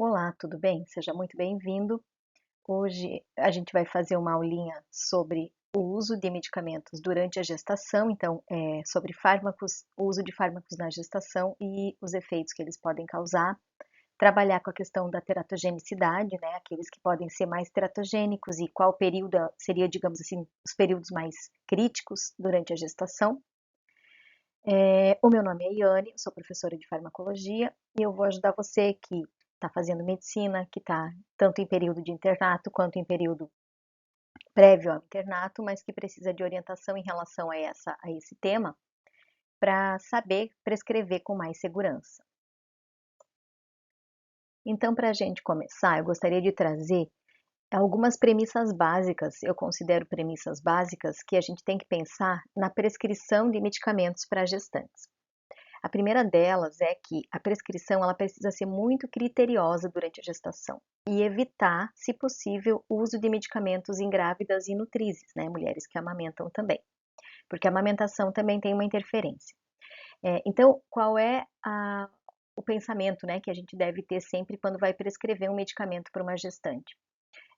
Olá, tudo bem? Seja muito bem-vindo. Hoje a gente vai fazer uma aulinha sobre o uso de medicamentos durante a gestação, então, sobre fármacos, o uso de fármacos na gestação e os efeitos que eles podem causar. Trabalhar com a questão da teratogenicidade, né, aqueles que podem ser mais teratogênicos e qual período seria, digamos assim, os períodos mais críticos durante a gestação. O meu nome é Iane, sou professora de farmacologia e eu vou ajudar você que está fazendo medicina, que está tanto em período de internato quanto em período prévio ao internato, mas que precisa de orientação em relação a esse tema para saber prescrever com mais segurança. Então, para a gente começar, eu gostaria de trazer algumas premissas básicas, eu considero premissas básicas, que a gente tem que pensar na prescrição de medicamentos para gestantes. A primeira delas é que a prescrição ela precisa ser muito criteriosa durante a gestação e evitar, se possível, o uso de medicamentos em grávidas e nutrizes, né, mulheres que amamentam também, porque a amamentação também tem uma interferência. Então, qual é o pensamento, né, que a gente deve ter sempre quando vai prescrever um medicamento para uma gestante?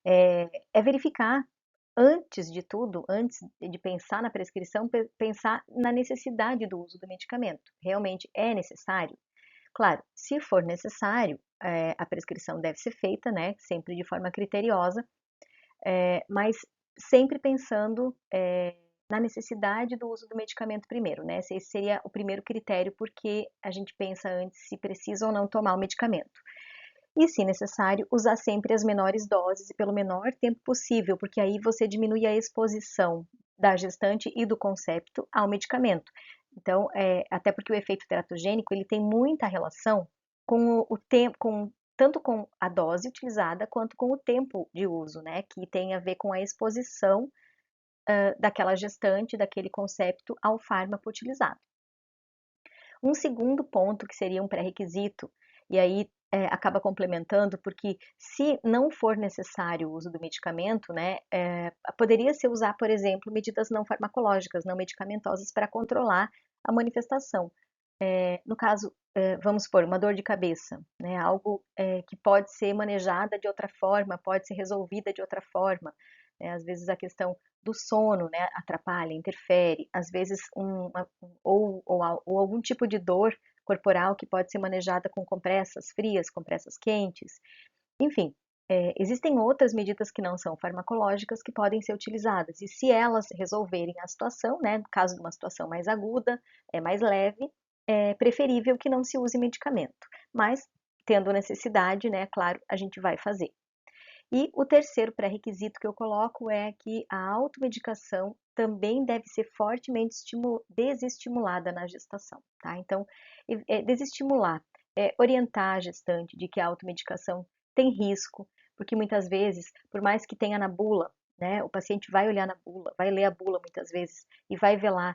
É verificar, antes de tudo, antes de pensar na prescrição, pensar na necessidade do uso do medicamento. Realmente é necessário? Claro, se for necessário, a prescrição deve ser feita, né, sempre de forma criteriosa, mas sempre pensando na necessidade do uso do medicamento primeiro, né? Esse seria o primeiro critério, porque a gente pensa antes se precisa ou não tomar o medicamento. E, se necessário, usar sempre as menores doses e pelo menor tempo possível, porque aí você diminui a exposição da gestante e do concepto ao medicamento. Então, até porque o efeito teratogênico ele tem muita relação com o tempo, tanto com a dose utilizada quanto com o tempo de uso, né? Que tem a ver com a exposição daquela gestante, daquele concepto ao fármaco utilizado. Um segundo ponto que seria um pré-requisito, e aí acaba complementando, porque se não for necessário o uso do medicamento, né, poderia se usar, por exemplo, medidas não farmacológicas, não medicamentosas para controlar a manifestação. No caso, vamos supor, uma dor de cabeça, né, algo que pode ser manejada de outra forma, pode ser resolvida de outra forma. Às vezes a questão do sono, né, atrapalha, interfere, às vezes ou algum tipo de dor corporal que pode ser manejada com compressas frias, compressas quentes, enfim, existem outras medidas que não são farmacológicas que podem ser utilizadas, e se elas resolverem a situação, né, no caso de uma situação mais aguda, mais leve, é preferível que não se use medicamento, mas tendo necessidade, né, claro, a gente vai fazer. E o terceiro pré-requisito que eu coloco é que a automedicação também deve ser fortemente desestimulada na gestação, tá? Então, desestimular, orientar a gestante de que a automedicação tem risco, porque muitas vezes, por mais que tenha na bula, né, o paciente vai olhar na bula, vai ler a bula muitas vezes e vai ver lá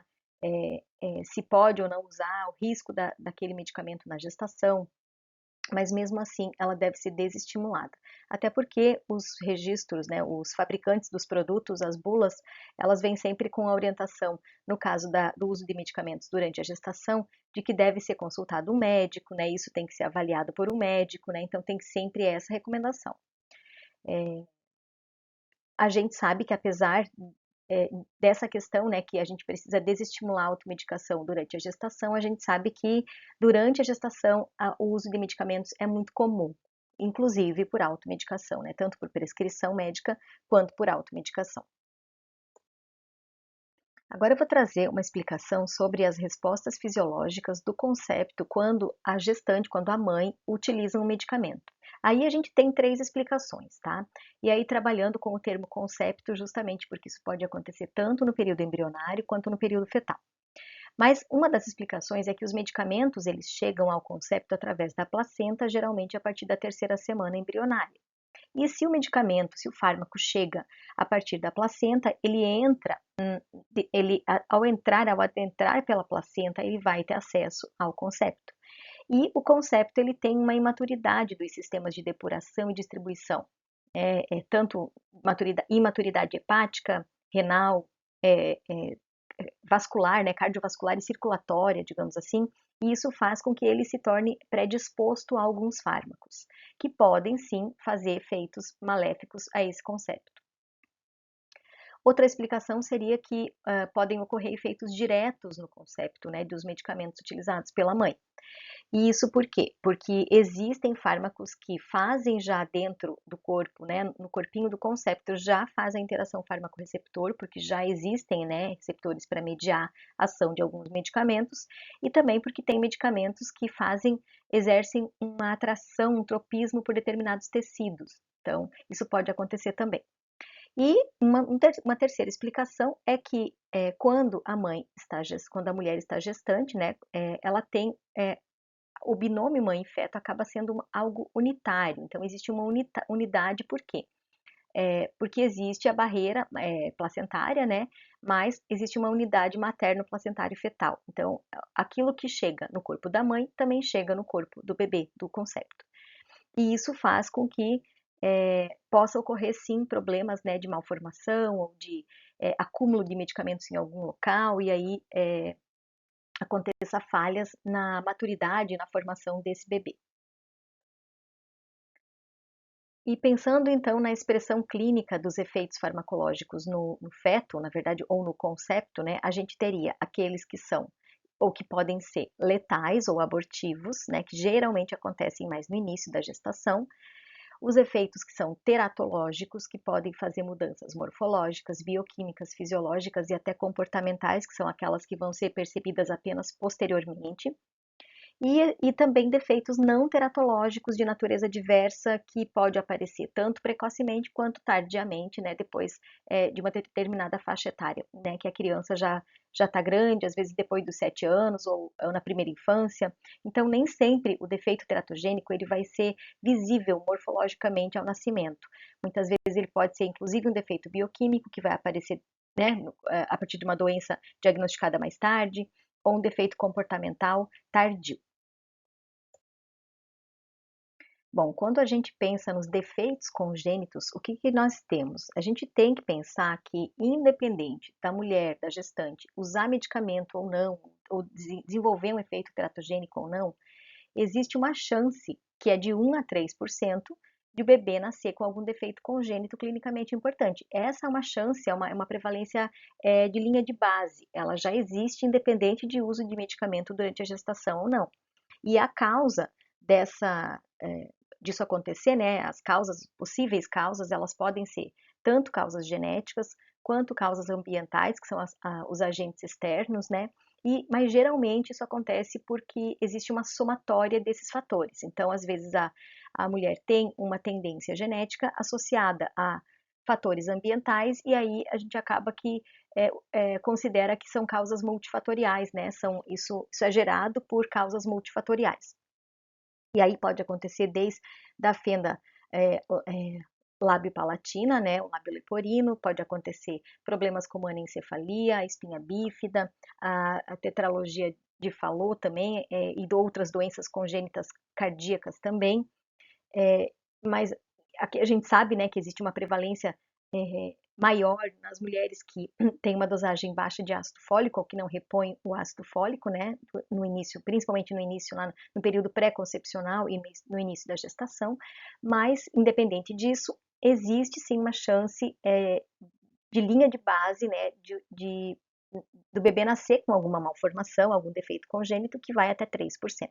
se pode ou não usar, o risco daquele medicamento na gestação, mas mesmo assim ela deve ser desestimulada. Até porque os registros, né, os fabricantes dos produtos, as bulas, elas vêm sempre com a orientação, no caso do uso de medicamentos durante a gestação, de que deve ser consultado um médico, né, isso tem que ser avaliado por um médico, né, então tem sempre essa recomendação. A gente sabe que apesar dessa questão, né, que a gente precisa desestimular a automedicação durante a gestação, a gente sabe que durante a gestação o uso de medicamentos é muito comum, inclusive por automedicação, né, tanto por prescrição médica quanto por automedicação. Agora eu vou trazer uma explicação sobre as respostas fisiológicas do concepto quando a gestante, quando a mãe utiliza um medicamento. Aí a gente tem três explicações, tá? E aí trabalhando com o termo concepto, justamente porque isso pode acontecer tanto no período embrionário quanto no período fetal. Mas uma das explicações é que os medicamentos eles chegam ao concepto através da placenta, geralmente a partir da terceira semana embrionária. E se o medicamento, se o fármaco chega a partir da placenta, ele entra, ao adentrar pela placenta, ele vai ter acesso ao concepto. E o concepto ele tem uma imaturidade dos sistemas de depuração e distribuição, tanto imaturidade hepática, renal, vascular, né, cardiovascular e circulatória, digamos assim, E isso faz com que ele se torne predisposto a alguns fármacos, que podem sim fazer efeitos maléficos a esse concepto. Outra explicação seria que podem ocorrer efeitos diretos no concepto, né, dos medicamentos utilizados pela mãe. E isso por quê? Porque existem fármacos que fazem já dentro do corpo, né, no corpinho do concepto, já faz a interação fármaco-receptor, porque já existem, né, receptores para mediar a ação de alguns medicamentos, e também porque tem medicamentos que exercem uma atração, um tropismo por determinados tecidos. Então, isso pode acontecer também. E uma terceira explicação é que quando a mulher está gestante, né, ela tem o binômio mãe e feto acaba sendo algo unitário. Então existe uma unidade, por quê? Porque existe a barreira placentária, né? Mas existe uma unidade materno-placentária e fetal. Então, aquilo que chega no corpo da mãe também chega no corpo do bebê, do concepto. E isso faz com que possa ocorrer sim problemas, né, de malformação ou de acúmulo de medicamentos em algum local e aí aconteça falhas na maturidade, na formação desse bebê. E pensando então na expressão clínica dos efeitos farmacológicos no feto, na verdade, ou no concepto, né, a gente teria aqueles que são ou que podem ser letais ou abortivos, né, que geralmente acontecem mais no início da gestação, os efeitos que são teratológicos, que podem fazer mudanças morfológicas, bioquímicas, fisiológicas e até comportamentais, que são aquelas que vão ser percebidas apenas posteriormente, e também defeitos não teratológicos de natureza diversa que pode aparecer tanto precocemente quanto tardiamente, né, depois de uma determinada faixa etária, né, que a criança já está grande, às vezes depois dos 7 anos ou na primeira infância. Então, nem sempre o defeito teratogênico ele vai ser visível morfologicamente ao nascimento. Muitas vezes ele pode ser, inclusive, um defeito bioquímico que vai aparecer, né, a partir de uma doença diagnosticada mais tarde, ou um defeito comportamental tardio. Bom, quando a gente pensa nos defeitos congênitos, o que que nós temos? A gente tem que pensar que, independente da mulher, da gestante, usar medicamento ou não, ou desenvolver um efeito teratogênico ou não, existe uma chance, que é de 1 a 3%, de o bebê nascer com algum defeito congênito clinicamente importante. Essa é uma chance, é uma prevalência de linha de base. Ela já existe independente de uso de medicamento durante a gestação ou não. E a causa disso acontecer, né, as causas, possíveis causas, elas podem ser tanto causas genéticas quanto causas ambientais, que são os agentes externos, né, mas geralmente isso acontece porque existe uma somatória desses fatores. Então, às vezes, a mulher tem uma tendência genética associada a fatores ambientais, e aí a gente acaba que considera que são causas multifatoriais, né? Isso é gerado por causas multifatoriais. E aí pode acontecer desde a fenda é, é, lábio-palatina, né, o lábio leporino, pode acontecer problemas como anencefalia, a espinha bífida, a tetralogia de Fallot também, e outras doenças congênitas cardíacas também. Mas aqui a gente sabe, né, que existe uma prevalência maior nas mulheres que têm uma dosagem baixa de ácido fólico ou que não repõem o ácido fólico, né, no início, principalmente no início, lá no período pré-concepcional e no início da gestação, mas, independente disso, existe sim uma chance de linha de base, né, do bebê nascer com alguma malformação, algum defeito congênito, que vai até 3%.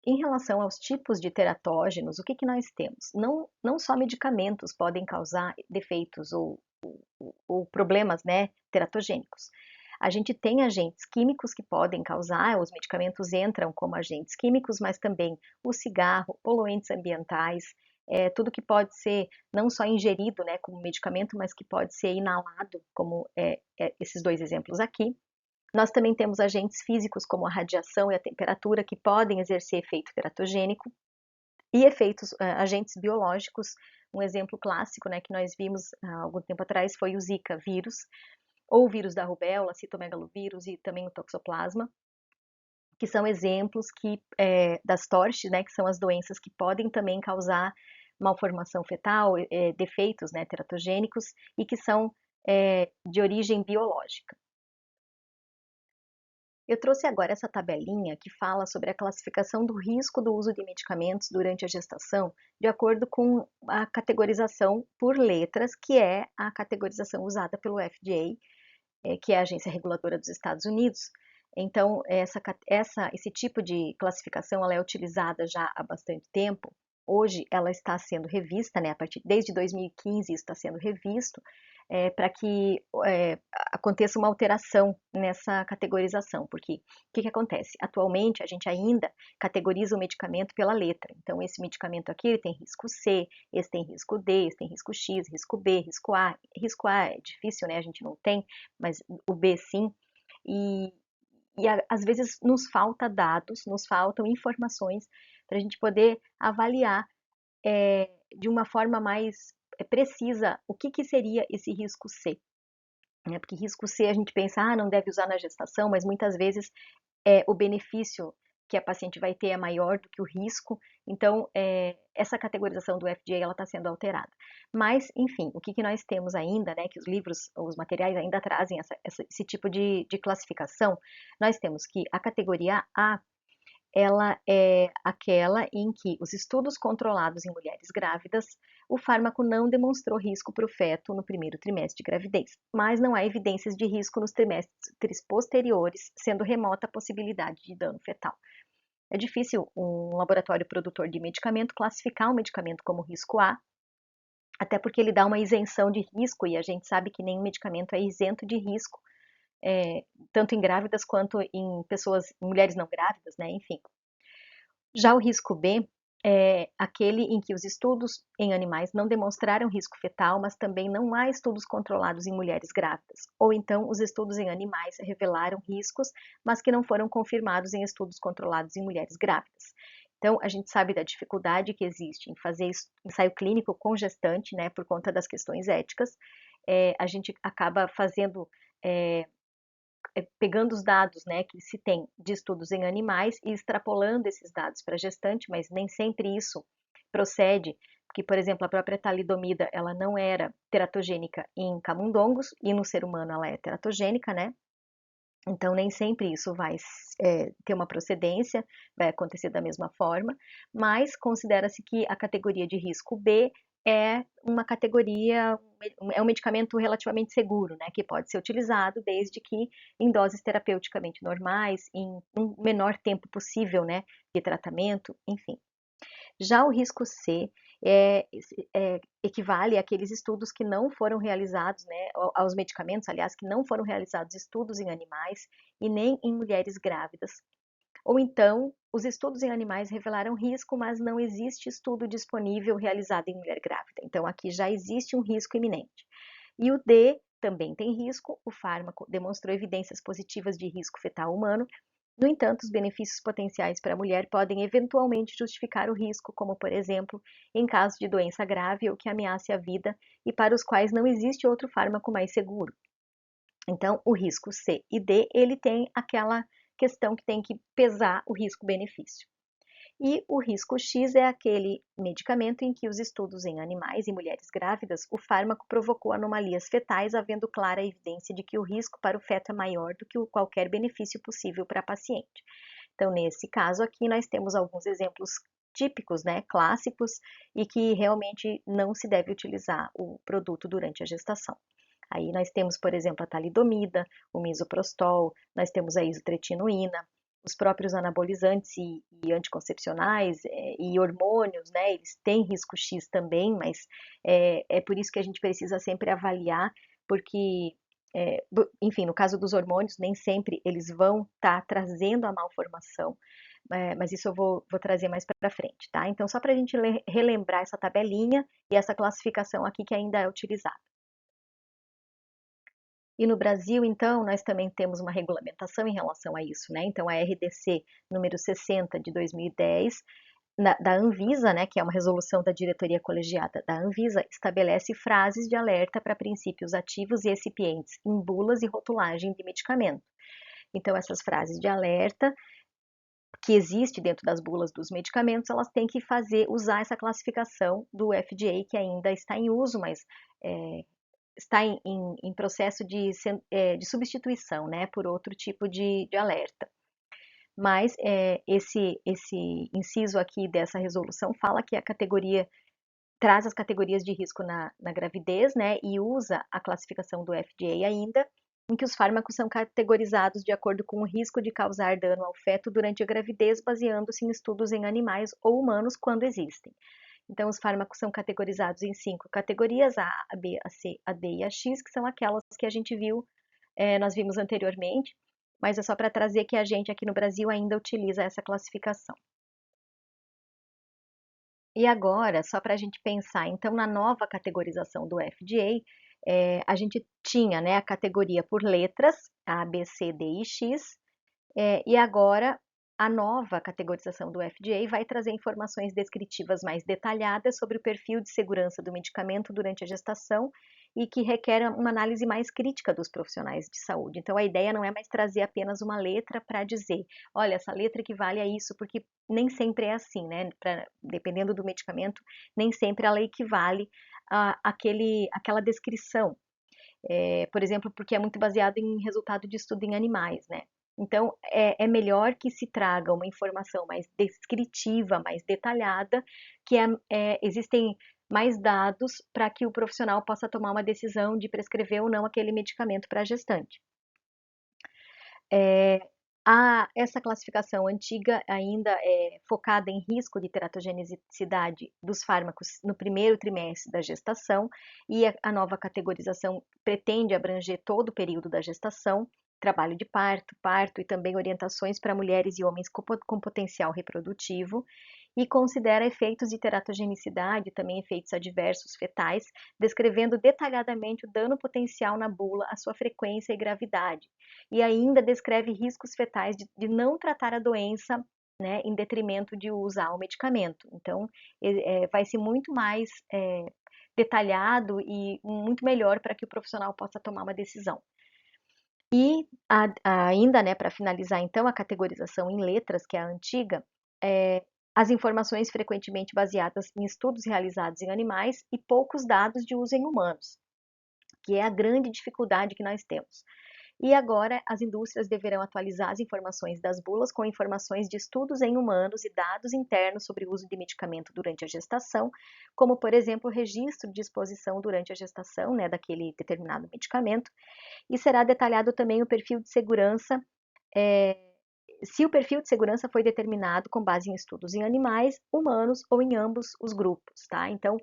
Em relação aos tipos de teratógenos, o que que nós temos? Não só medicamentos podem causar defeitos ou problemas, né, teratogênicos. A gente tem agentes químicos que podem causar, os medicamentos entram como agentes químicos, mas também o cigarro, poluentes ambientais, tudo que pode ser não só ingerido, né, como medicamento, mas que pode ser inalado, como esses dois exemplos aqui. Nós também temos agentes físicos, como a radiação e a temperatura, que podem exercer efeito teratogênico, e agentes biológicos. Um exemplo clássico, né, que nós vimos há algum tempo atrás foi o Zika vírus, ou o vírus da rubéola, citomegalovírus e também o toxoplasma, que são exemplos das TORCH, né, que são as doenças que podem também causar malformação fetal, defeitos, né, teratogênicos, e que são de origem biológica. Eu trouxe agora essa tabelinha que fala sobre a classificação do risco do uso de medicamentos durante a gestação, de acordo com a categorização por letras, que é a categorização usada pelo FDA, que é a agência reguladora dos Estados Unidos. Então, esse tipo de classificação ela é utilizada já há bastante tempo. Hoje, ela está sendo revista, né, desde 2015 isso está sendo revisto, para que aconteça uma alteração nessa categorização, porque o que acontece? Atualmente, a gente ainda categoriza o medicamento pela letra. Então, esse medicamento aqui ele tem risco C, esse tem risco D, esse tem risco X, risco B, risco A. Risco A é difícil, né? A gente não tem, mas o B sim. E, às vezes nos falta dados, nos faltam informações para a gente poder avaliar de uma forma mais precisa o que seria esse risco C. Né? Porque risco C a gente pensa, não deve usar na gestação, mas muitas vezes o benefício que a paciente vai ter é maior do que o risco, então essa categorização do FDA ela está sendo alterada. Mas, enfim, o que nós temos ainda, né, que os livros, os materiais ainda trazem esse tipo de classificação, nós temos que a categoria A ela é aquela em que os estudos controlados em mulheres grávidas, o fármaco não demonstrou risco para o feto no primeiro trimestre de gravidez, mas não há evidências de risco nos trimestres posteriores, sendo remota a possibilidade de dano fetal. É difícil um laboratório produtor de medicamento classificar um medicamento como risco A, até porque ele dá uma isenção de risco e a gente sabe que nenhum medicamento é isento de risco, tanto em grávidas quanto em mulheres não grávidas, né? Enfim. Já o risco B é aquele em que os estudos em animais não demonstraram risco fetal, mas também não há estudos controlados em mulheres grávidas. Ou então, os estudos em animais revelaram riscos, mas que não foram confirmados em estudos controlados em mulheres grávidas. Então, a gente sabe da dificuldade que existe em fazer ensaio clínico com gestante, né, por conta das questões éticas. A gente acaba fazendo pegando os dados, né, que se tem de estudos em animais e extrapolando esses dados para gestante, mas nem sempre isso procede, porque, por exemplo, a própria talidomida, ela não era teratogênica em camundongos e no ser humano ela é teratogênica, né? Então, nem sempre isso vai ter uma procedência, vai acontecer da mesma forma, mas considera-se que a categoria de risco B é uma categoria, é um medicamento relativamente seguro, né, que pode ser utilizado desde que em doses terapeuticamente normais, em um menor tempo possível, né, de tratamento, enfim. Já o risco C equivale àqueles estudos que não foram realizados, né, aos medicamentos, aliás, que não foram realizados estudos em animais e nem em mulheres grávidas. Ou então, os estudos em animais revelaram risco, mas não existe estudo disponível realizado em mulher grávida. Então, aqui já existe um risco iminente. E o D também tem risco, o fármaco demonstrou evidências positivas de risco fetal humano. No entanto, os benefícios potenciais para a mulher podem eventualmente justificar o risco, como, por exemplo, em caso de doença grave ou que ameace a vida e para os quais não existe outro fármaco mais seguro. Então, o risco C e D, ele tem aquela questão que tem que pesar o risco-benefício. E o risco X é aquele medicamento em que os estudos em animais e mulheres grávidas, o fármaco provocou anomalias fetais, havendo clara evidência de que o risco para o feto é maior do que qualquer benefício possível para a paciente. Então, nesse caso aqui, nós temos alguns exemplos típicos, né, clássicos, e que realmente não se deve utilizar o produto durante a gestação. Aí nós temos, por exemplo, a talidomida, o misoprostol, nós temos a isotretinoína, os próprios anabolizantes e anticoncepcionais e hormônios, né, eles têm risco X também, mas por isso que a gente precisa sempre avaliar, porque, enfim, no caso dos hormônios, nem sempre eles vão estar trazendo a malformação, mas isso eu vou trazer mais para frente, tá? Então, só para a gente relembrar essa tabelinha e essa classificação aqui que ainda é utilizada. E no Brasil, então, nós também temos uma regulamentação em relação a isso, né? Então, a RDC número 60 de 2010, da Anvisa, né, que é uma resolução da diretoria colegiada da Anvisa, estabelece frases de alerta para princípios ativos e excipientes em bulas e rotulagem de medicamento. Então, essas frases de alerta que existe dentro das bulas dos medicamentos, elas têm que usar essa classificação do FDA, que ainda está em uso, mas está em processo de substituição, né, por outro tipo de alerta. Mas esse inciso aqui dessa resolução fala que a categoria traz as categorias de risco na gravidez, né, e usa a classificação do FDA ainda, em que os fármacos são categorizados de acordo com o risco de causar dano ao feto durante a gravidez, baseando-se em estudos em animais ou humanos quando existem. Então, os fármacos são categorizados em 5 categorias, A, a B, a C, a D e a X, que são aquelas que a gente viu, nós vimos anteriormente, mas é só para trazer que a gente aqui no Brasil ainda utiliza essa classificação. E agora, só para a gente pensar, então, na nova categorização do FDA, a gente tinha, né, a categoria por letras, A, B, C, D e X, e agora a nova categorização do FDA vai trazer informações descritivas mais detalhadas sobre o perfil de segurança do medicamento durante a gestação e que requer uma análise mais crítica dos profissionais de saúde. Então, a ideia não é mais trazer apenas uma letra para dizer, olha, essa letra equivale a isso, porque nem sempre é assim, né? Dependendo do medicamento, nem sempre ela equivale àquela descrição. Por exemplo, porque é muito baseado em resultado de estudo em animais, né? Então, é melhor que se traga uma informação mais descritiva, mais detalhada, que existem mais dados para que o profissional possa tomar uma decisão de prescrever ou não aquele medicamento para a gestante. Essa classificação antiga ainda é focada em risco de teratogenicidade dos fármacos no primeiro trimestre da gestação, e a nova categorização pretende abranger todo o período da gestação, trabalho de parto, parto e também orientações para mulheres e homens com potencial reprodutivo, e considera efeitos de teratogenicidade, também efeitos adversos fetais, descrevendo detalhadamente o dano potencial na bula, a sua frequência e gravidade. E ainda descreve riscos fetais de não tratar a doença, né, em detrimento de usar o medicamento. Então, vai ser muito mais detalhado e muito melhor para que o profissional possa tomar uma decisão. E ainda, né, para finalizar então a categorização em letras, que é a antiga, as informações frequentemente baseadas em estudos realizados em animais e poucos dados de uso em humanos, que é a grande dificuldade que nós temos. E agora as indústrias deverão atualizar as informações das bulas com informações de estudos em humanos e dados internos sobre o uso de medicamento durante a gestação, como, por exemplo, o registro de exposição durante a gestação, né, daquele determinado medicamento, e será detalhado também o perfil de segurança, se o perfil de segurança foi determinado com base em estudos em animais, humanos ou em ambos os grupos, tá? Então,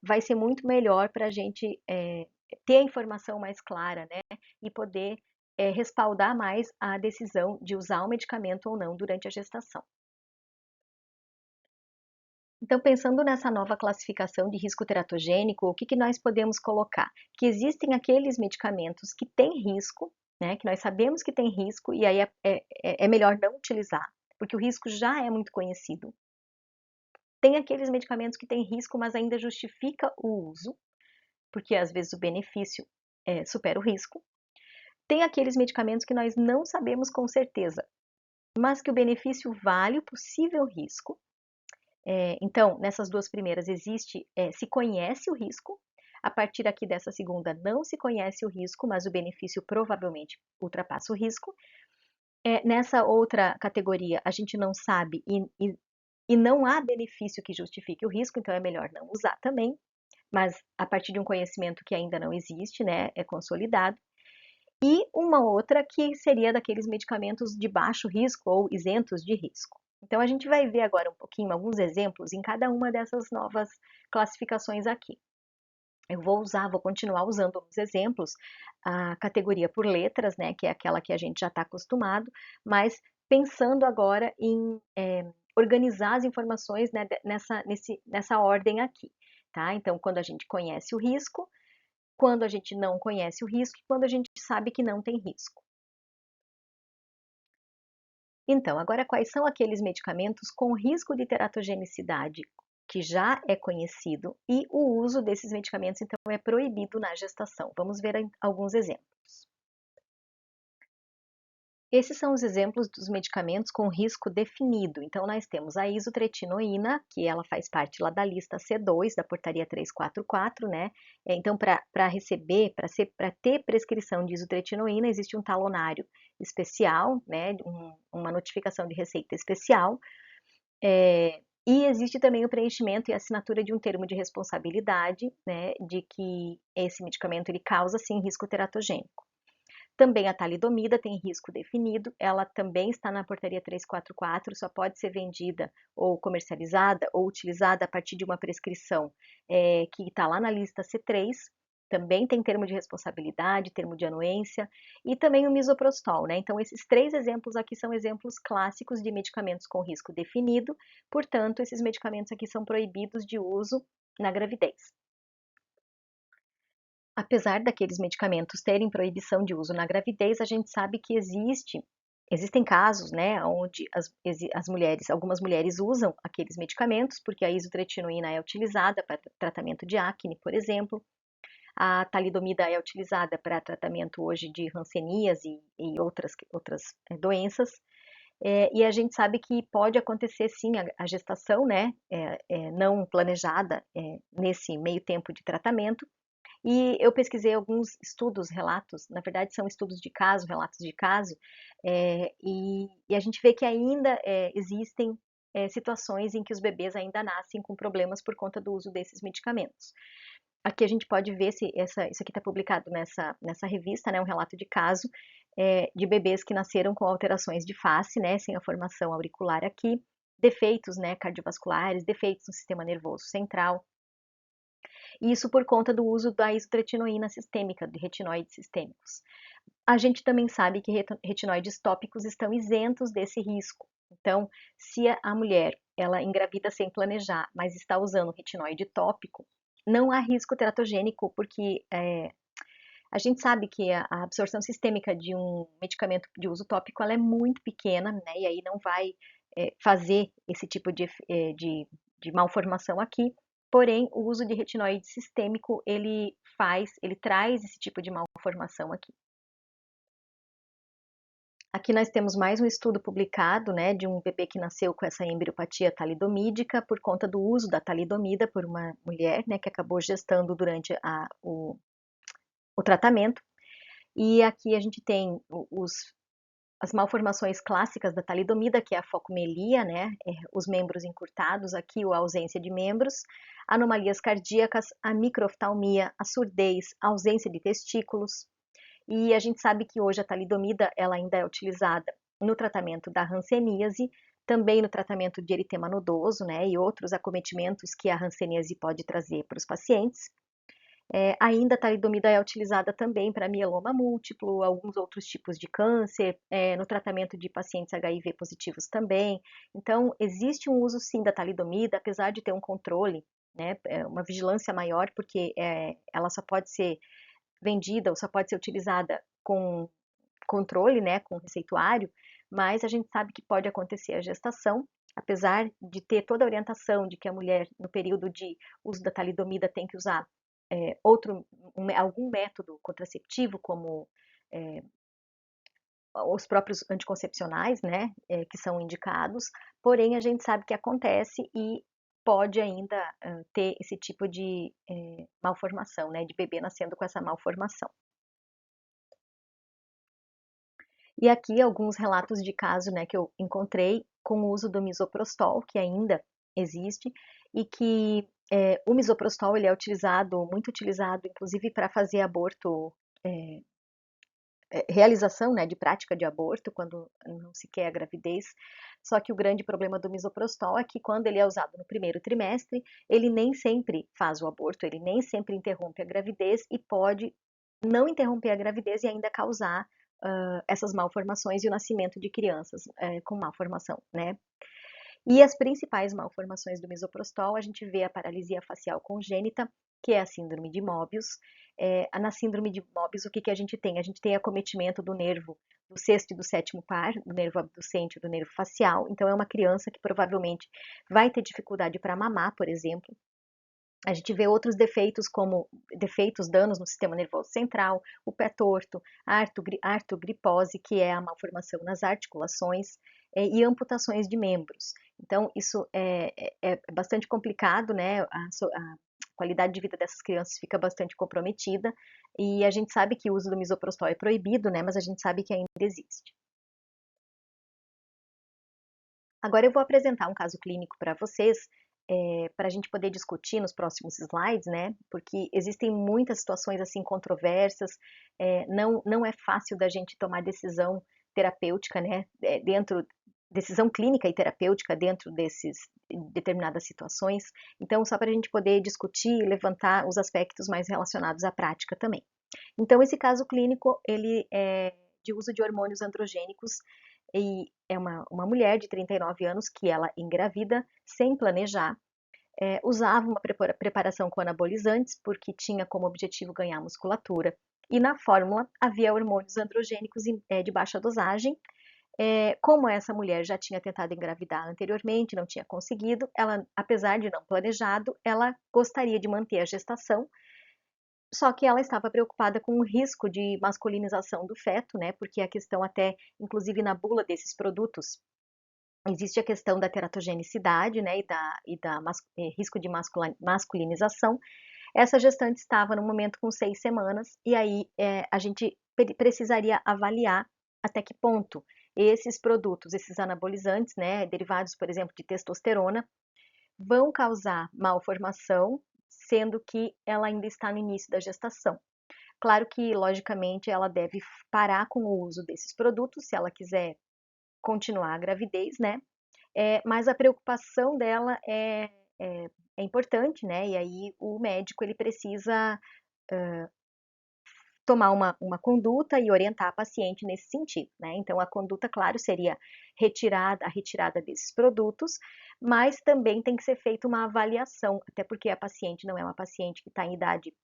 vai ser muito melhor para a gente ter a informação mais clara, né? E poder respaldar mais a decisão de usar o medicamento ou não durante a gestação. Então, pensando nessa nova classificação de risco teratogênico, o que nós podemos colocar? Que existem aqueles medicamentos que têm risco, né, que nós sabemos que tem risco, e aí é melhor não utilizar, porque o risco já é muito conhecido. Tem aqueles medicamentos que têm risco, mas ainda justifica o uso, porque às vezes o benefício supera o risco. Tem aqueles medicamentos que nós não sabemos com certeza, mas que o benefício vale o possível risco. Então, nessas duas primeiras se conhece o risco, a partir aqui dessa segunda não se conhece o risco, mas o benefício provavelmente ultrapassa o risco. Nessa outra categoria, a gente não sabe e não há benefício que justifique o risco, então é melhor não usar também, mas a partir de um conhecimento que ainda não existe, né, é consolidado. E uma outra que seria daqueles medicamentos de baixo risco ou isentos de risco. Então, a gente vai ver agora um pouquinho, alguns exemplos em cada uma dessas novas classificações aqui. Vou continuar usando os exemplos, a categoria por letras, né, que é aquela que a gente já está acostumado, mas pensando agora em organizar as informações, né, nessa ordem aqui, tá? Então, quando a gente conhece o risco, quando a gente não conhece o risco e quando a gente sabe que não tem risco. Então, agora quais são aqueles medicamentos com risco de teratogenicidade que já é conhecido e o uso desses medicamentos então é proibido na gestação? Vamos ver alguns exemplos. Esses são os exemplos dos medicamentos com risco definido. Então, nós temos a isotretinoína, que ela faz parte lá da lista C2, da portaria 344, né? Então, para receber, para ter prescrição de isotretinoína, existe um talonário especial, né? Uma notificação de receita especial. E existe também o preenchimento e assinatura de um termo de responsabilidade, né? De que esse medicamento ele causa, sim, risco teratogênico. Também a talidomida tem risco definido, ela também está na portaria 344, só pode ser vendida ou comercializada ou utilizada a partir de uma prescrição que está lá na lista C3, também tem termo de responsabilidade, termo de anuência, e também o misoprostol, né? Então, esses três exemplos aqui são exemplos clássicos de medicamentos com risco definido, portanto, esses medicamentos aqui são proibidos de uso na gravidez. Apesar daqueles medicamentos terem proibição de uso na gravidez, a gente sabe que existem casos, né, onde algumas mulheres usam aqueles medicamentos, porque a isotretinoína é utilizada para tratamento de acne, por exemplo. A talidomida é utilizada para tratamento hoje de hanseníase e outras doenças. E a gente sabe que pode acontecer sim a gestação, né, não planejada nesse meio tempo de tratamento. E eu pesquisei alguns estudos, relatos, na verdade são estudos de caso, relatos de caso, e a gente vê que ainda existem situações em que os bebês ainda nascem com problemas por conta do uso desses medicamentos. Aqui a gente pode ver se isso aqui está publicado nessa revista, né, um relato de caso de bebês que nasceram com alterações de face, né, sem a formação auricular aqui, defeitos, né, cardiovasculares, defeitos no sistema nervoso central, e isso por conta do uso da isotretinoína sistêmica, de retinóides sistêmicos. A gente também sabe que retinóides tópicos estão isentos desse risco. Então, se a mulher ela engravida sem planejar, mas está usando retinóide tópico, não há risco teratogênico, porque a gente sabe que a absorção sistêmica de um medicamento de uso tópico ela é muito pequena, né? E aí não vai fazer esse tipo de malformação aqui. Porém, o uso de retinóide sistêmico ele traz esse tipo de malformação aqui. Aqui nós temos mais um estudo publicado, né, de um bebê que nasceu com essa embriopatia talidomídica por conta do uso da talidomida por uma mulher, né, que acabou gestando durante o tratamento. E aqui a gente tem as malformações clássicas da talidomida, que é a focomelia, né, os membros encurtados, aqui a ausência de membros, anomalias cardíacas, a microftalmia, a surdez, a ausência de testículos. E a gente sabe que hoje a talidomida ela ainda é utilizada no tratamento da hanseníase, também no tratamento de eritema nodoso, né, e outros acometimentos que a hanseníase pode trazer para os pacientes. Ainda a talidomida é utilizada também para mieloma múltiplo, alguns outros tipos de câncer, no tratamento de pacientes HIV positivos também. Então, existe um uso sim da talidomida, apesar de ter um controle, né, uma vigilância maior, porque ela só pode ser vendida ou só pode ser utilizada com controle, né, com receituário, mas a gente sabe que pode acontecer a gestação, apesar de ter toda a orientação de que a mulher, no período de uso da talidomida, tem que usar algum método contraceptivo, como os próprios anticoncepcionais, né, que são indicados, porém a gente sabe que acontece e pode ainda ter esse tipo de malformação, né, de bebê nascendo com essa malformação. E aqui alguns relatos de caso, né, que eu encontrei com o uso do misoprostol, que ainda existe, e que o misoprostol ele é muito utilizado, inclusive para fazer aborto, realização, né, de prática de aborto, quando não se quer a gravidez. Só que o grande problema do misoprostol é que quando ele é usado no primeiro trimestre, ele nem sempre faz o aborto, ele nem sempre interrompe a gravidez e pode não interromper a gravidez e ainda causar essas malformações e o nascimento de crianças com malformação, né? E as principais malformações do misoprostol, a gente vê a paralisia facial congênita, que é a síndrome de Mobius. Na síndrome de Mobius, o que, que a gente tem? A gente tem acometimento do nervo do sexto e do sétimo par, do nervo abducente e do nervo facial. Então, é uma criança que provavelmente vai ter dificuldade para mamar, por exemplo. A gente vê outros defeitos, como defeitos, danos no sistema nervoso central, o pé torto, a artrogripose, que é a malformação nas articulações, e amputações de membros. Então, isso é bastante complicado, né? A qualidade de vida dessas crianças fica bastante comprometida, e a gente sabe que o uso do misoprostol é proibido, né? Mas a gente sabe que ainda existe. Agora eu vou apresentar um caso clínico para vocês, para a gente poder discutir nos próximos slides, né? Porque existem muitas situações assim controversas, não é fácil da gente tomar decisão terapêutica, né? Decisão clínica e terapêutica dentro desses determinadas situações. Então, só para a gente poder discutir e levantar os aspectos mais relacionados à prática também. Então, esse caso clínico, ele é de uso de hormônios androgênicos e é uma mulher de 39 anos que ela engravida sem planejar, usava uma preparação com anabolizantes porque tinha como objetivo ganhar musculatura. E na fórmula havia hormônios androgênicos de baixa dosagem. Como essa mulher já tinha tentado engravidar anteriormente, não tinha conseguido, ela, apesar de não planejado, ela gostaria de manter a gestação, só que ela estava preocupada com o risco de masculinização do feto, né? Porque a questão até, inclusive na bula desses produtos, existe a questão da teratogenicidade, né? E risco de masculinização. Essa gestante estava no momento com 6 semanas, e aí a gente precisaria avaliar até que ponto esses produtos, esses anabolizantes, né? Derivados, por exemplo, de testosterona, vão causar malformação, sendo que ela ainda está no início da gestação. Claro que, logicamente, ela deve parar com o uso desses produtos se ela quiser continuar a gravidez, né? Mas a preocupação dela é importante, né? E aí o médico ele precisa tomar uma conduta e orientar a paciente nesse sentido, né? Então, a conduta, claro, seria a retirada desses produtos, mas também tem que ser feita uma avaliação, até porque a paciente não é uma paciente que está em idade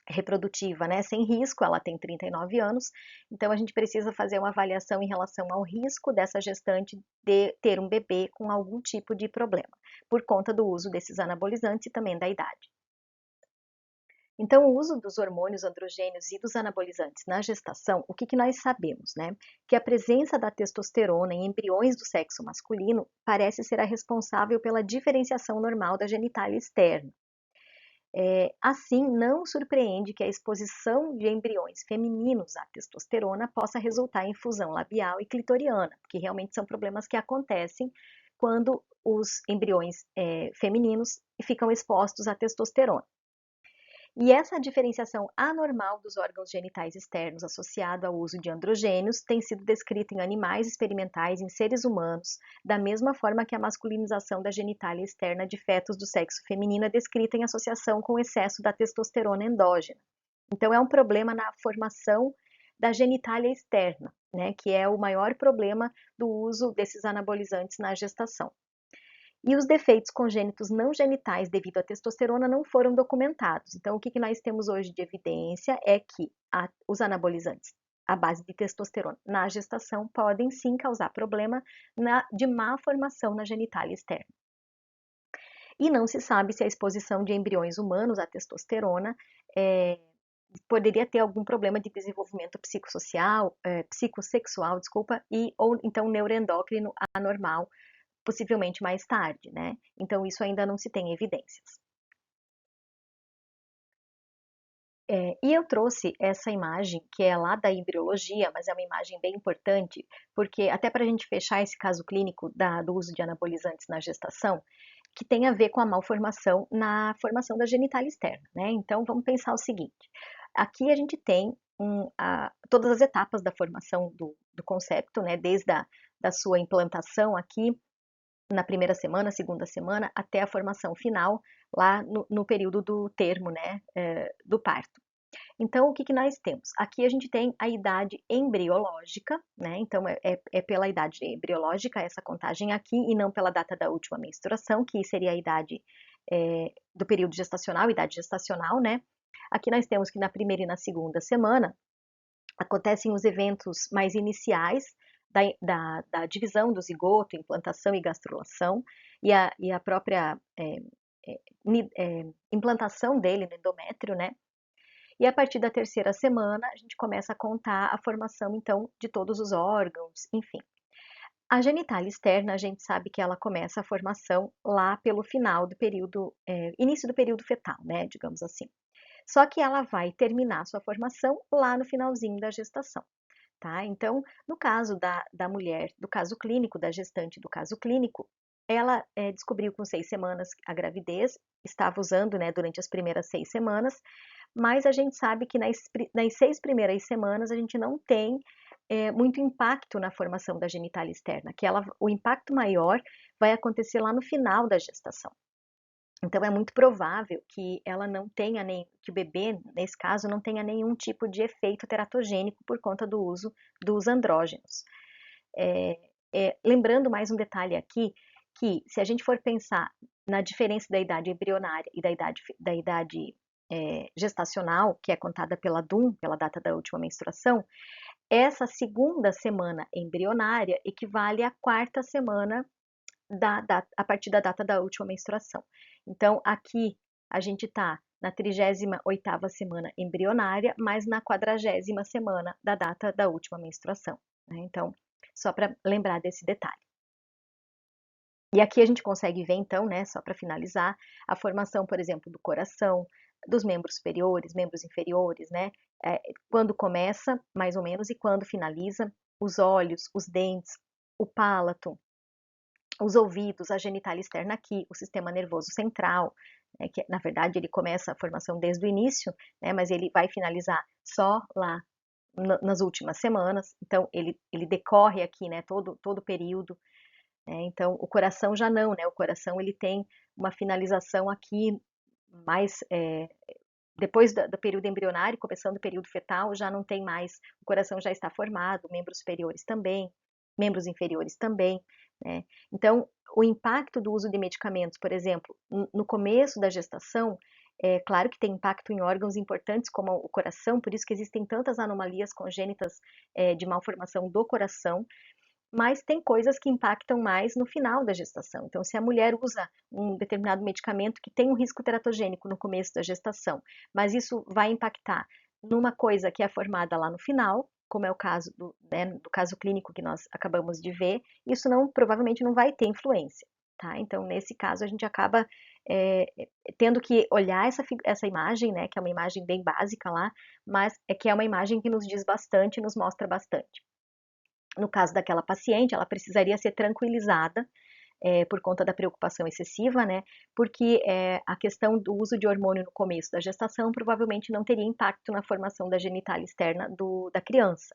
reprodutiva, né, sem risco, ela tem 39 anos, então a gente precisa fazer uma avaliação em relação ao risco dessa gestante de ter um bebê com algum tipo de problema, por conta do uso desses anabolizantes e também da idade. Então, o uso dos hormônios androgênios e dos anabolizantes na gestação, o que nós sabemos, né? Que a presença da testosterona em embriões do sexo masculino parece ser a responsável pela diferenciação normal da genitália externa. Assim, não surpreende que a exposição de embriões femininos à testosterona possa resultar em fusão labial e clitoriana, porque realmente são problemas que acontecem quando os embriões femininos ficam expostos à testosterona. E essa diferenciação anormal dos órgãos genitais externos associado ao uso de androgênios tem sido descrita em animais experimentais em seres humanos, da mesma forma que a masculinização da genitália externa de fetos do sexo feminino é descrita em associação com o excesso da testosterona endógena. Então, é um problema na formação da genitália externa, né, que é o maior problema do uso desses anabolizantes na gestação. E os defeitos congênitos não genitais devido à testosterona não foram documentados. Então, o que nós temos hoje de evidência é que os anabolizantes à base de testosterona na gestação podem sim causar problema de má formação na genitália externa. E não se sabe se a exposição de embriões humanos à testosterona poderia ter algum problema de desenvolvimento psicossexual, ou então neuroendócrino anormal, possivelmente mais tarde, né? Então, isso ainda não se tem evidências. E eu trouxe essa imagem, que é lá da embriologia, mas é uma imagem bem importante, porque até para a gente fechar esse caso clínico do uso de anabolizantes na gestação, que tem a ver com a malformação na formação da genitália externa, né? Então, vamos pensar o seguinte, aqui a gente tem todas as etapas da formação do concepto, né? Desde da sua implantação aqui, na primeira semana, segunda semana, até a formação final, lá no período do termo, né, do parto. Então, o que nós temos? Aqui a gente tem a idade embriológica, né? Então, é pela idade embriológica essa contagem aqui, e não pela data da última menstruação, que seria a idade do período gestacional, idade gestacional, né? Aqui nós temos que na primeira e na segunda semana acontecem os eventos mais iniciais da divisão do zigoto, implantação e gastrulação, e a própria implantação dele no endométrio, né? E a partir da terceira semana, a gente começa a contar a formação, então, de todos os órgãos, enfim. A genitália externa, a gente sabe que ela começa a formação lá pelo final do período, início do período fetal, né, digamos assim. Só que ela vai terminar sua formação lá no finalzinho da gestação, tá? Então, no caso da mulher, do caso clínico, da gestante do caso clínico, ela descobriu com 6 semanas a gravidez, estava usando, né, durante as primeiras 6 semanas, mas a gente sabe que nas 6 primeiras semanas a gente não tem muito impacto na formação da genitália externa, que o impacto maior vai acontecer lá no final da gestação. Então é muito provável que ela não tenha que o bebê, nesse caso, não tenha nenhum tipo de efeito teratogênico por conta do uso dos andrógenos. Lembrando mais um detalhe aqui, que se a gente for pensar na diferença da idade embrionária e da idade gestacional, que é contada pela DUM, pela data da última menstruação, essa segunda semana embrionária equivale à quarta semana a partir da data da última menstruação. Então, aqui a gente está na 38ª semana embrionária, mas na 40ª semana da data da última menstruação, né? Então, só para lembrar desse detalhe. E aqui a gente consegue ver, então, né, só para finalizar, a formação, por exemplo, do coração, dos membros superiores, membros inferiores, né? Quando começa, mais ou menos, e quando finaliza, os olhos, os dentes, o palato, os ouvidos, a genitália externa aqui, o sistema nervoso central, né, que na verdade ele começa a formação desde o início, né, mas ele vai finalizar só lá nas últimas semanas, então ele decorre aqui, né, todo o período, né, então o coração já não, né, o coração ele tem uma finalização aqui mais depois do período embrionário, começando o período fetal, já não tem mais, o coração já está formado, membros superiores também, membros inferiores também, né? Então, o impacto do uso de medicamentos, por exemplo, no começo da gestação, é claro que tem impacto em órgãos importantes como o coração, por isso que existem tantas anomalias congênitas de malformação do coração, mas tem coisas que impactam mais no final da gestação. Então, se a mulher usa um determinado medicamento que tem um risco teratogênico no começo da gestação, mas isso vai impactar numa coisa que é formada lá no final, como é o caso do caso clínico que nós acabamos de ver, isso provavelmente não vai ter influência, tá? Então, nesse caso, a gente acaba tendo que olhar essa imagem, né, que é uma imagem bem básica lá, mas que é uma imagem que nos diz bastante, nos mostra bastante. No caso daquela paciente, ela precisaria ser tranquilizada por conta da preocupação excessiva, né? Porque a questão do uso de hormônio no começo da gestação provavelmente não teria impacto na formação da genitália externa da criança.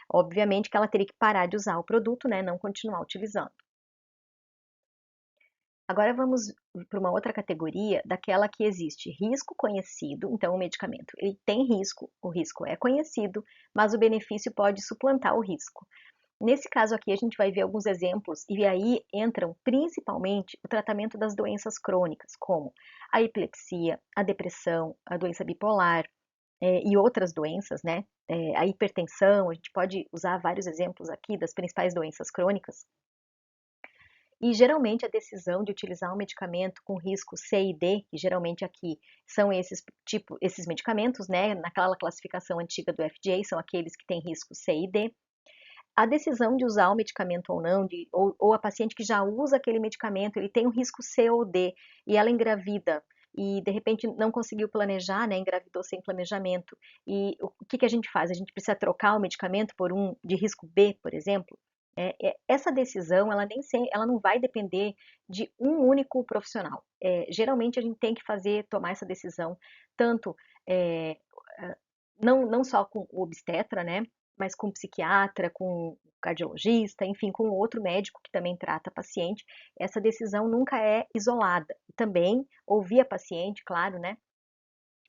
Obviamente que ela teria que parar de usar o produto, né? Não continuar utilizando. Agora vamos para uma outra categoria, daquela que existe risco conhecido, então o medicamento ele tem risco, o risco é conhecido, mas o benefício pode suplantar o risco. Nesse caso aqui, a gente vai ver alguns exemplos, e aí entram principalmente o tratamento das doenças crônicas, como a epilepsia, a depressão, a doença bipolar e outras doenças, né? A hipertensão, a gente pode usar vários exemplos aqui das principais doenças crônicas. E geralmente a decisão de utilizar um medicamento com risco C e D, que geralmente aqui são esses medicamentos, né? Naquela classificação antiga do FDA, são aqueles que têm risco C e D. A decisão de usar o medicamento ou não, ou a paciente que já usa aquele medicamento, ele tem um risco C ou D, e ela engravida, e de repente não conseguiu planejar, né, engravidou sem planejamento, e o que a gente faz? A gente precisa trocar o medicamento por um de risco B, por exemplo? Essa decisão, ela não vai depender de um único profissional. Geralmente a gente tem que tomar essa decisão, tanto não só com o obstetra, né, mas com o psiquiatra, com o cardiologista, enfim, com outro médico que também trata a paciente. Essa decisão nunca é isolada. Também ouvir a paciente, claro, né,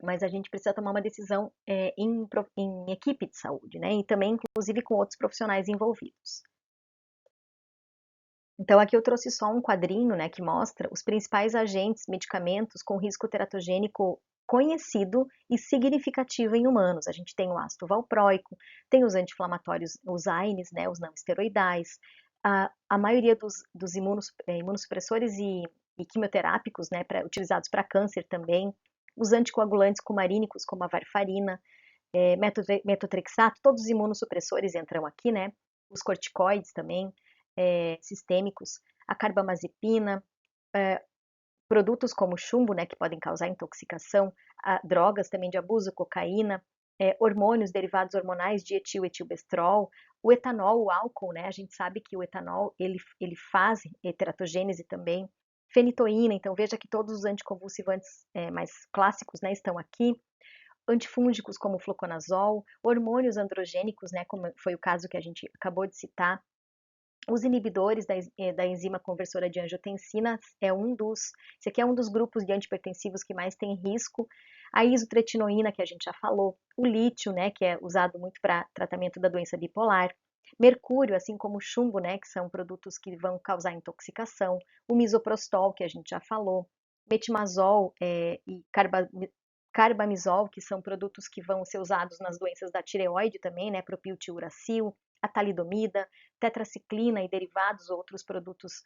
mas a gente precisa tomar uma decisão em equipe de saúde, né, e também, inclusive, com outros profissionais envolvidos. Então, aqui eu trouxe só um quadrinho, né, que mostra os principais agentes, medicamentos com risco teratogênico conhecido e significativo em humanos. A gente tem o ácido valproico, tem os anti-inflamatórios, os AINES, né, os não esteroidais, a maioria dos imunossupressores e e quimioterápicos, né, utilizados para câncer também, os anticoagulantes cumarínicos, como a varfarina, metotrexato, todos os imunossupressores entram aqui, né, os corticoides também, sistêmicos, a carbamazepina, produtos como chumbo, né, que podem causar intoxicação, drogas também de abuso, cocaína, hormônios, derivados hormonais, dietil, etilbestrol, o etanol, o álcool, né, a gente sabe que o etanol, ele faz teratogênese também, fenitoína, então veja que todos os anticonvulsivantes mais clássicos, né, estão aqui, antifúngicos como o fluconazol, hormônios androgênicos, né, como foi o caso que a gente acabou de citar, os inibidores da enzima conversora de angiotensina esse aqui é um dos grupos de antipertensivos que mais tem risco. A isotretinoína, que a gente já falou, o lítio, né, que é usado muito para tratamento da doença bipolar, mercúrio, assim como o chumbo, né, que são produtos que vão causar intoxicação, o misoprostol, que a gente já falou, metimazol e carbamazol, que são produtos que vão ser usados nas doenças da tireoide também, né, propiltiuracil, a talidomida, tetraciclina e derivados, outros produtos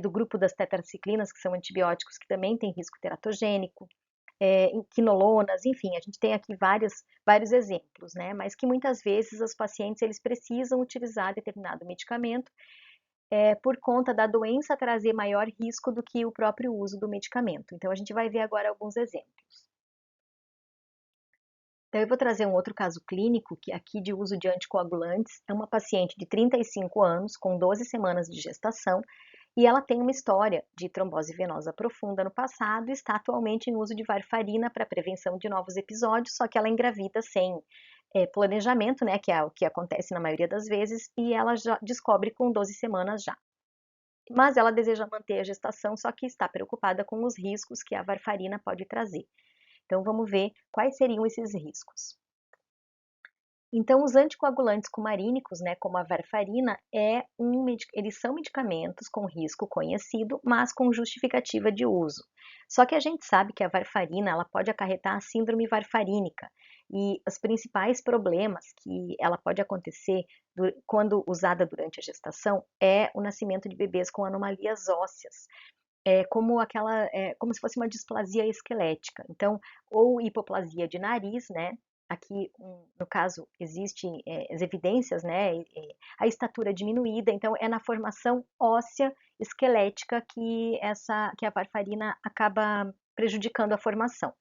do grupo das tetraciclinas, que são antibióticos que também têm risco teratogênico, quinolonas, enfim, a gente tem aqui vários exemplos, né? Mas que muitas vezes os pacientes eles precisam utilizar determinado medicamento por conta da doença trazer maior risco do que o próprio uso do medicamento. Então a gente vai ver agora alguns exemplos. Então, eu vou trazer um outro caso clínico, que aqui de uso de anticoagulantes, é uma paciente de 35 anos, com 12 semanas de gestação, e ela tem uma história de trombose venosa profunda no passado e está atualmente em uso de varfarina para prevenção de novos episódios, só que ela engravida sem planejamento, né, que é o que acontece na maioria das vezes, e ela já descobre com 12 semanas já. Mas ela deseja manter a gestação, só que está preocupada com os riscos que a varfarina pode trazer. Então, vamos ver quais seriam esses riscos. Então, os anticoagulantes cumarínicos, né, como a varfarina, eles são medicamentos com risco conhecido, mas com justificativa de uso. Só que a gente sabe que a varfarina ela pode acarretar a síndrome varfarínica, e os principais problemas que ela pode acontecer quando usada durante a gestação é o nascimento de bebês com anomalias ósseas, como se fosse uma displasia esquelética. Então, ou hipoplasia de nariz, né? Aqui, no caso, existem as evidências, né? A estatura diminuída, então é na formação óssea esquelética que a varfarina acaba prejudicando a formação.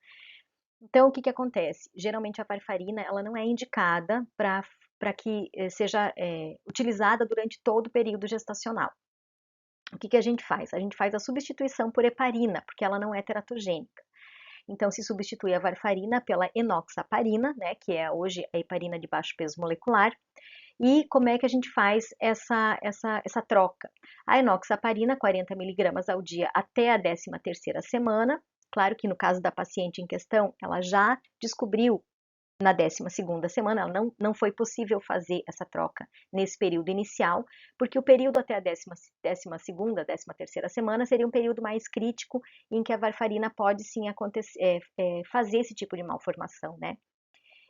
Então, o que que acontece? Geralmente a varfarina ela não é indicada para que seja utilizada durante todo o período gestacional. O que que a gente faz? A gente faz a substituição por heparina, porque ela não é teratogênica. Então, se substitui a varfarina pela enoxaparina, né, que é hoje a heparina de baixo peso molecular. E como é que a gente faz essa troca? A enoxaparina, 40 miligramas ao dia até a 13ª semana. Claro que no caso da paciente em questão, ela já descobriu na 12ª semana, não foi possível fazer essa troca nesse período inicial, porque o período até a 12ª, 13ª semana seria um período mais crítico em que a varfarina pode sim fazer esse tipo de malformação, né?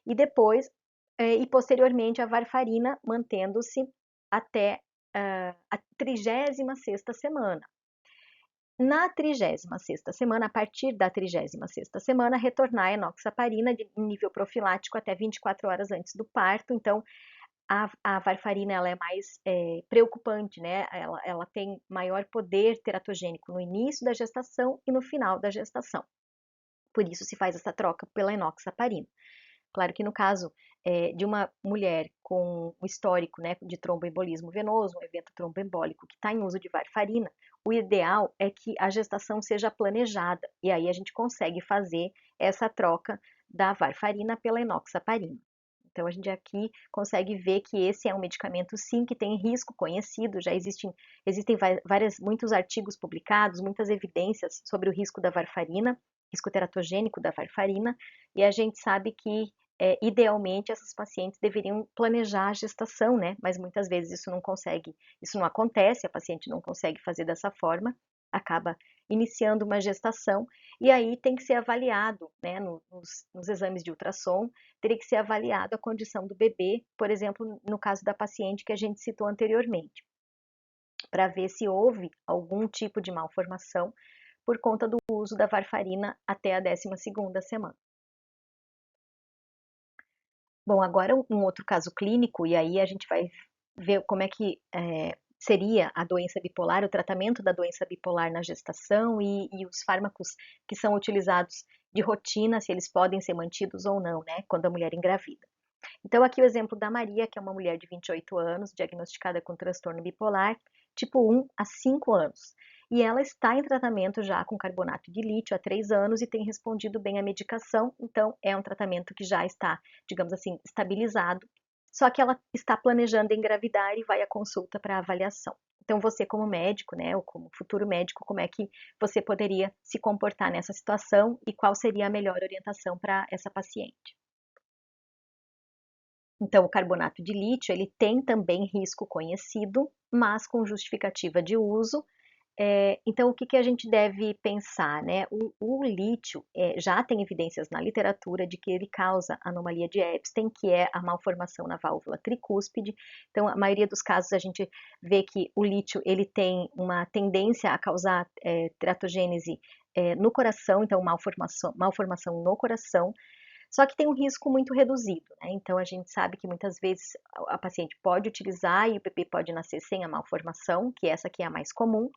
E depois, e posteriormente, a varfarina mantendo-se até a 36ª semana. Na 36ª semana, a partir da 36ª semana, retornar a enoxaparina em nível profilático até 24 horas antes do parto. Então, a varfarina ela é mais preocupante, né? Ela tem maior poder teratogênico no início da gestação e no final da gestação. Por isso se faz essa troca pela enoxaparina. Claro que no caso de uma mulher com um histórico, né, de tromboembolismo venoso, um evento tromboembólico que está em uso de varfarina, o ideal é que a gestação seja planejada, e aí a gente consegue fazer essa troca da varfarina pela enoxaparina. Então a gente aqui consegue ver que esse é um medicamento sim que tem risco conhecido, já existem muitos artigos publicados, muitas evidências sobre o risco da varfarina, risco teratogênico da varfarina, e a gente sabe que idealmente essas pacientes deveriam planejar a gestação, né? Mas muitas vezes isso não acontece, a paciente não consegue fazer dessa forma, acaba iniciando uma gestação e aí tem que ser avaliado, né? Nos exames de ultrassom, teria que ser avaliado a condição do bebê, por exemplo, no caso da paciente que a gente citou anteriormente, para ver se houve algum tipo de malformação, por conta do uso da varfarina até a 12ª semana. Bom, agora um outro caso clínico, e aí a gente vai ver como é que seria a doença bipolar, o tratamento da doença bipolar na gestação e os fármacos que são utilizados de rotina, se eles podem ser mantidos ou não, né, quando a mulher engravida. Então, aqui o exemplo da Maria, que é uma mulher de 28 anos, diagnosticada com transtorno bipolar, tipo 1 há 5 anos. E ela está em tratamento já com carbonato de lítio há 3 anos e tem respondido bem à medicação, então é um tratamento que já está, digamos assim, estabilizado. Só que ela está planejando engravidar e vai à consulta para avaliação. Então, você como médico, né, ou como futuro médico, como é que você poderia se comportar nessa situação e qual seria a melhor orientação para essa paciente? Então, o carbonato de lítio, ele tem também risco conhecido, mas com justificativa de uso. Então, o que a gente deve pensar, né? O lítio já tem evidências na literatura de que ele causa anomalia de Epstein, que é a malformação na válvula tricúspide. Então, a maioria dos casos a gente vê que o lítio ele tem uma tendência a causar teratogênese no coração, então malformação no coração. Só que tem um risco muito reduzido, né? Então a gente sabe que muitas vezes a paciente pode utilizar e o bebê pode nascer sem a malformação, que essa aqui é a mais comum,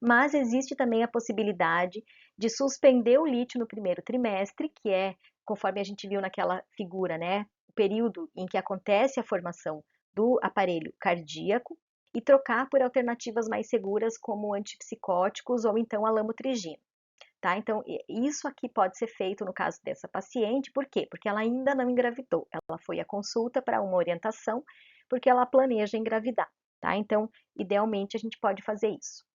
mas existe também a possibilidade de suspender o lítio no primeiro trimestre, que é, conforme a gente viu naquela figura, né? O período em que acontece a formação do aparelho cardíaco e trocar por alternativas mais seguras como antipsicóticos ou então a lamotrigina. Tá? Então, isso aqui pode ser feito no caso dessa paciente, por quê? Porque ela ainda não engravidou, ela foi à consulta para uma orientação, porque ela planeja engravidar, tá? Então, idealmente, a gente pode fazer isso.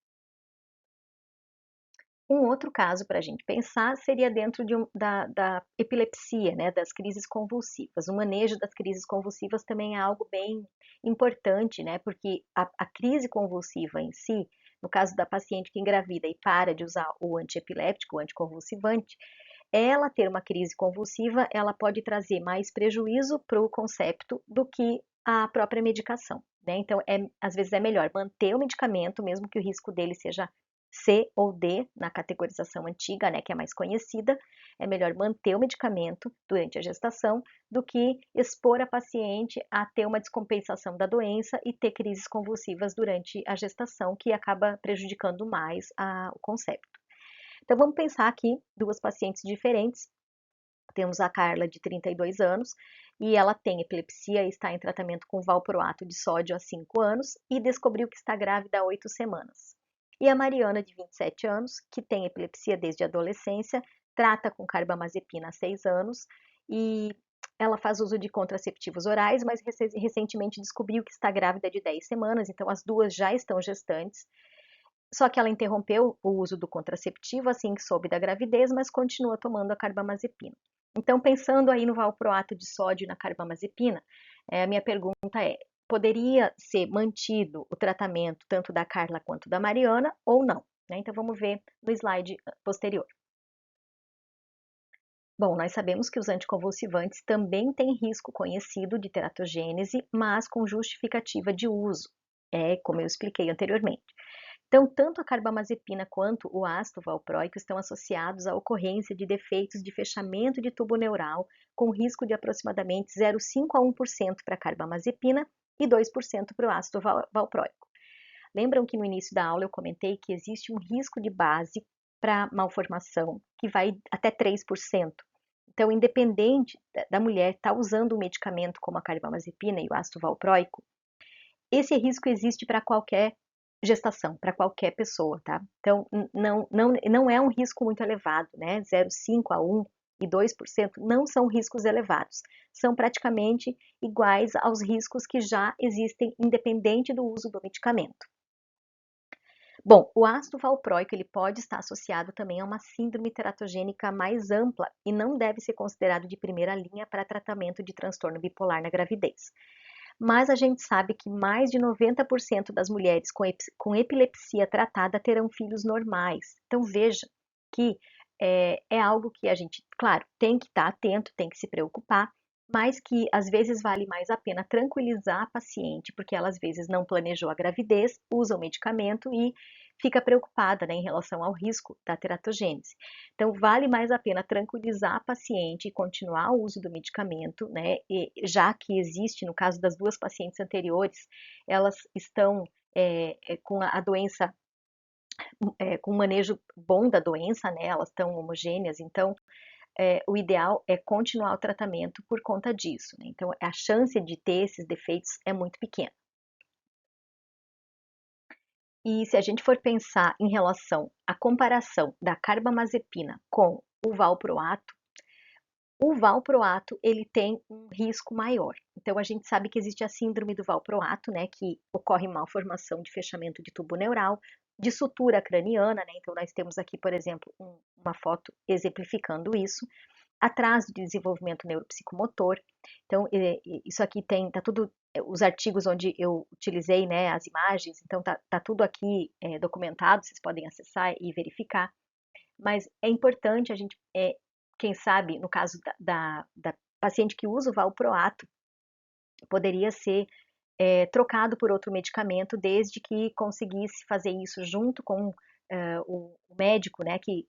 Um outro caso para a gente pensar seria dentro da epilepsia, né, das crises convulsivas. O manejo das crises convulsivas também é algo bem importante, né, porque a crise convulsiva em si, no caso da paciente que engravida e para de usar o antiepiléptico, o anticonvulsivante, ela ter uma crise convulsiva, ela pode trazer mais prejuízo para o concepto do que a própria medicação, né? Então, às vezes é melhor manter o medicamento, mesmo que o risco dele seja C ou D, na categorização antiga, né, que é mais conhecida, é melhor manter o medicamento durante a gestação do que expor a paciente a ter uma descompensação da doença e ter crises convulsivas durante a gestação, que acaba prejudicando mais o concepto. Então, vamos pensar aqui duas pacientes diferentes. Temos a Carla, de 32 anos, e ela tem epilepsia e está em tratamento com valproato de sódio há 5 anos e descobriu que está grávida há 8 semanas. E a Mariana, de 27 anos, que tem epilepsia desde a adolescência, trata com carbamazepina há 6 anos e ela faz uso de contraceptivos orais, mas recentemente descobriu que está grávida de 10 semanas, então as duas já estão gestantes. Só que ela interrompeu o uso do contraceptivo assim que soube da gravidez, mas continua tomando a carbamazepina. Então, pensando aí no valproato de sódio e na carbamazepina, a minha pergunta é: poderia ser mantido o tratamento tanto da Carla quanto da Mariana ou não? Né? Então, vamos ver no slide posterior. Bom, nós sabemos que os anticonvulsivantes também têm risco conhecido de teratogênese, mas com justificativa de uso, como eu expliquei anteriormente. Então, tanto a carbamazepina quanto o ácido valproico estão associados à ocorrência de defeitos de fechamento de tubo neural, com risco de aproximadamente 0,5 a 1% para a carbamazepina e 2% para o ácido valproico. Lembram que no início da aula eu comentei que existe um risco de base para malformação que vai até 3%. Então, independente da mulher estar usando um medicamento como a carbamazepina e o ácido valproico, esse risco existe para qualquer gestação, para qualquer pessoa, tá? Então, não é um risco muito elevado, né? 0,5 a 1 e 2% não são riscos elevados. São praticamente iguais aos riscos que já existem, independente do uso do medicamento. Bom, o ácido valproico ele pode estar associado também a uma síndrome teratogênica mais ampla e não deve ser considerado de primeira linha para tratamento de transtorno bipolar na gravidez. Mas a gente sabe que mais de 90% das mulheres com epilepsia tratada terão filhos normais. Então veja que é algo que a gente, claro, tem que estar atento, tem que se preocupar, mas que às vezes vale mais a pena tranquilizar a paciente, porque ela às vezes não planejou a gravidez, usa o medicamento e fica preocupada, né, em relação ao risco da teratogênese. Então, vale mais a pena tranquilizar a paciente e continuar o uso do medicamento, né, já que existe, no caso das duas pacientes anteriores, elas estão com a doença, com o manejo bom da doença, né, elas estão homogêneas, então o ideal é continuar o tratamento por conta disso, né? Então, a chance de ter esses defeitos é muito pequena. E se a gente for pensar em relação à comparação da carbamazepina com o valproato ele tem um risco maior. Então a gente sabe que existe a síndrome do valproato, né, que ocorre malformação de fechamento de tubo neural, de sutura craniana, né? Então nós temos aqui, por exemplo, uma foto exemplificando isso. Atraso de desenvolvimento neuropsicomotor. Então, isso aqui tá tudo, os artigos onde eu utilizei, né, as imagens, então tá tudo aqui documentado, vocês podem acessar e verificar. Mas é importante a gente, quem sabe, no caso da paciente que usa o valproato, poderia ser trocado por outro medicamento, desde que conseguisse fazer isso junto com o médico, né, que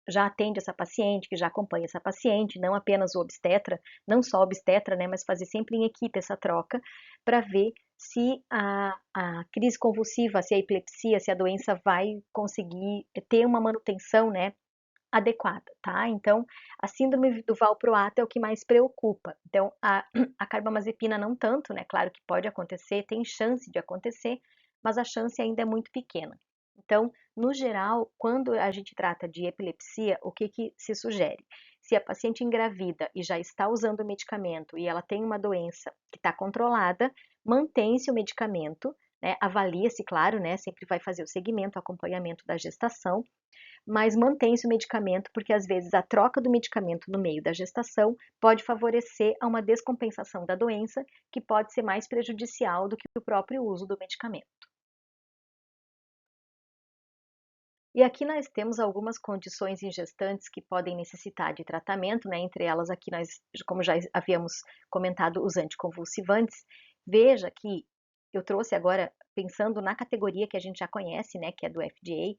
já atende essa paciente, que já acompanha essa paciente, não apenas o obstetra, não só o obstetra, né, mas fazer sempre em equipe essa troca, para ver se a crise convulsiva, se a epilepsia, se a doença vai conseguir ter uma manutenção, né, adequada, tá? Então, a síndrome do valproato é o que mais preocupa. Então, a carbamazepina não tanto, né? Claro que pode acontecer, tem chance de acontecer, mas a chance ainda é muito pequena. Então, no geral, quando a gente trata de epilepsia, o que se sugere? Se a paciente engravida e já está usando o medicamento e ela tem uma doença que está controlada, mantém-se o medicamento, né? Avalia-se, claro, né? Sempre vai fazer o seguimento, o acompanhamento da gestação, mas mantém-se o medicamento porque às vezes a troca do medicamento no meio da gestação pode favorecer a uma descompensação da doença, que pode ser mais prejudicial do que o próprio uso do medicamento. E aqui nós temos algumas condições em gestantes que podem necessitar de tratamento, né? Entre elas aqui nós, como já havíamos comentado, os anticonvulsivantes. Veja que eu trouxe agora, pensando na categoria que a gente já conhece, né, que é do FDA,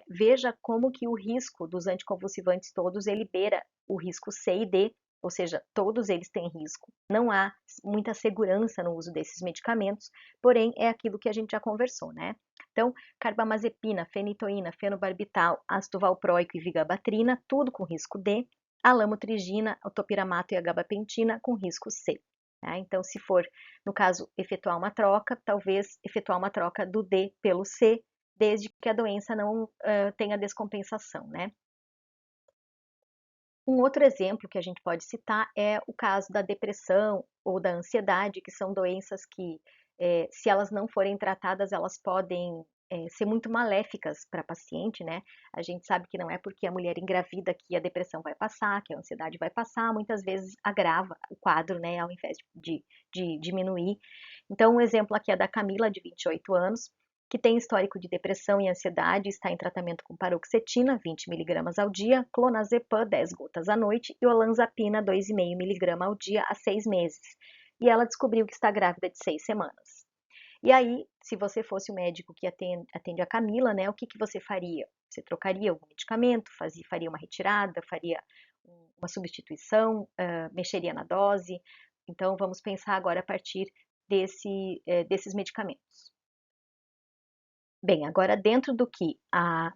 veja como que o risco dos anticonvulsivantes todos, ele beira o risco C e D, ou seja, todos eles têm risco. Não há muita segurança no uso desses medicamentos, porém é aquilo que a gente já conversou, né? Então, carbamazepina, fenitoína, fenobarbital, ácido valproico e vigabatrina, tudo com risco D. A lamotrigina, o topiramato e a gabapentina com risco C. Tá? Então, se for, no caso, efetuar uma troca, talvez efetuar uma troca do D pelo C, desde que a doença não tenha descompensação, né? Um outro exemplo que a gente pode citar é o caso da depressão ou da ansiedade, que são doenças que, se elas não forem tratadas, elas podem ser muito maléficas para a paciente, né? A gente sabe que não é porque a mulher engravida que a depressão vai passar, que a ansiedade vai passar, muitas vezes agrava o quadro, né, ao invés de diminuir. Então, um exemplo aqui é da Camila, de 28 anos, que tem histórico de depressão e ansiedade, está em tratamento com paroxetina, 20 mg ao dia, clonazepam, 10 gotas à noite, e olanzapina, 2,5 mg ao dia, há 6 meses. E ela descobriu que está grávida de 6 semanas. E aí, se você fosse o médico que atende a Camila, né, o que você faria? Você trocaria algum medicamento, faria uma retirada, faria uma substituição, mexeria na dose? Então, vamos pensar agora a partir desses medicamentos. Bem, agora dentro do que a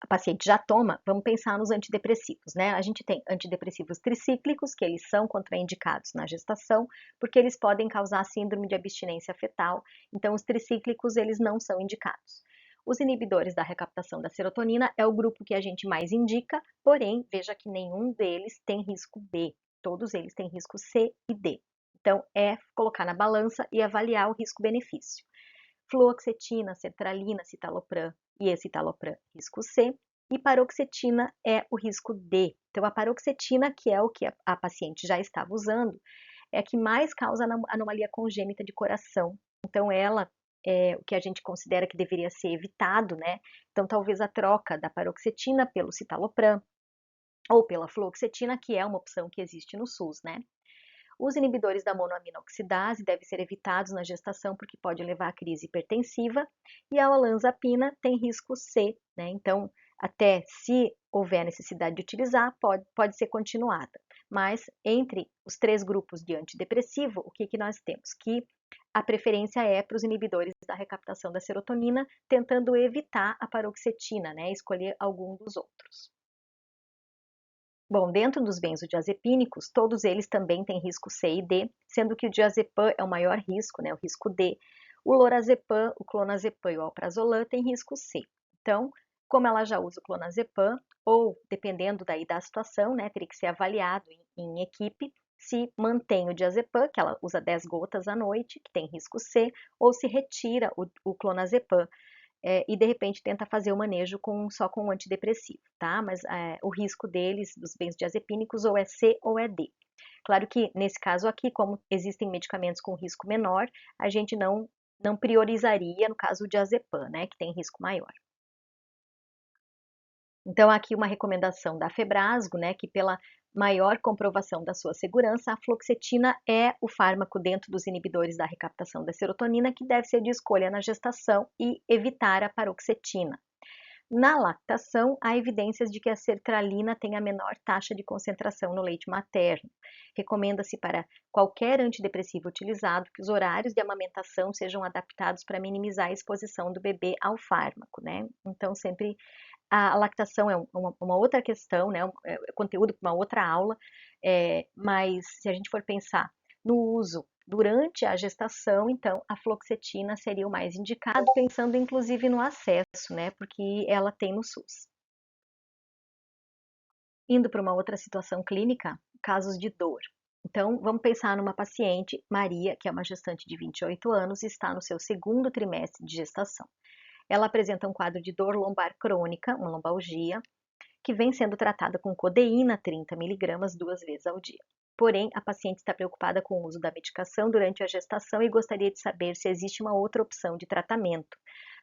paciente já toma, vamos pensar nos antidepressivos, né? A gente tem antidepressivos tricíclicos, que eles são contraindicados na gestação, porque eles podem causar síndrome de abstinência fetal, então os tricíclicos, eles não são indicados. Os inibidores da recaptação da serotonina é o grupo que a gente mais indica, porém, veja que nenhum deles tem risco B, todos eles têm risco C e D. Então, é colocar na balança e avaliar o risco-benefício. Fluoxetina, sertralina, citalopram e escitalopram, risco C, e paroxetina é o risco D. Então, a paroxetina, que é o que a paciente já estava usando, é a que mais causa anomalia congênita de coração. Então, ela é o que a gente considera que deveria ser evitado, né? Então, talvez a troca da paroxetina pelo citalopram ou pela fluoxetina, que é uma opção que existe no SUS, né? Os inibidores da monoaminoxidase devem ser evitados na gestação porque pode levar à crise hipertensiva, e a olanzapina tem risco C, né? Então, até se houver necessidade de utilizar, pode ser continuada. Mas entre os 3 grupos de antidepressivo, o que nós temos? Que a preferência é para os inibidores da recaptação da serotonina, tentando evitar a paroxetina, né? Escolher algum dos outros. Bom, dentro dos benzodiazepínicos, todos eles também têm risco C e D, sendo que o diazepam é o maior risco, né, o risco D. O lorazepam, o clonazepam e o alprazolam têm risco C. Então, como ela já usa o clonazepam, ou dependendo daí da situação, né, teria que ser avaliado em equipe, se mantém o diazepam, que ela usa 10 gotas à noite, que tem risco C, ou se retira o clonazepam, e de repente tenta fazer o manejo só com um antidepressivo, tá? Mas o risco deles, dos benzodiazepínicos, ou é C ou é D. Claro que nesse caso aqui, como existem medicamentos com risco menor, a gente não priorizaria, no caso, o diazepam, né, que tem risco maior. Então, aqui uma recomendação da Febrasgo, né, que pela maior comprovação da sua segurança, a fluoxetina é o fármaco dentro dos inibidores da recaptação da serotonina que deve ser de escolha na gestação e evitar a paroxetina. Na lactação, há evidências de que a sertralina tem a menor taxa de concentração no leite materno. Recomenda-se para qualquer antidepressivo utilizado que os horários de amamentação sejam adaptados para minimizar a exposição do bebê ao fármaco, né? Então, sempre a lactação é uma outra questão, né? É conteúdo para uma outra aula, mas se a gente for pensar no uso durante a gestação, então a fluoxetina seria o mais indicado, pensando inclusive no acesso, né? Porque ela tem no SUS. Indo para uma outra situação clínica, casos de dor. Então, vamos pensar numa paciente, Maria, que é uma gestante de 28 anos e está no seu 2º trimestre de gestação. Ela apresenta um quadro de dor lombar crônica, uma lombalgia, que vem sendo tratada com codeína 30 mg 2 vezes ao dia. Porém, a paciente está preocupada com o uso da medicação durante a gestação e gostaria de saber se existe uma outra opção de tratamento.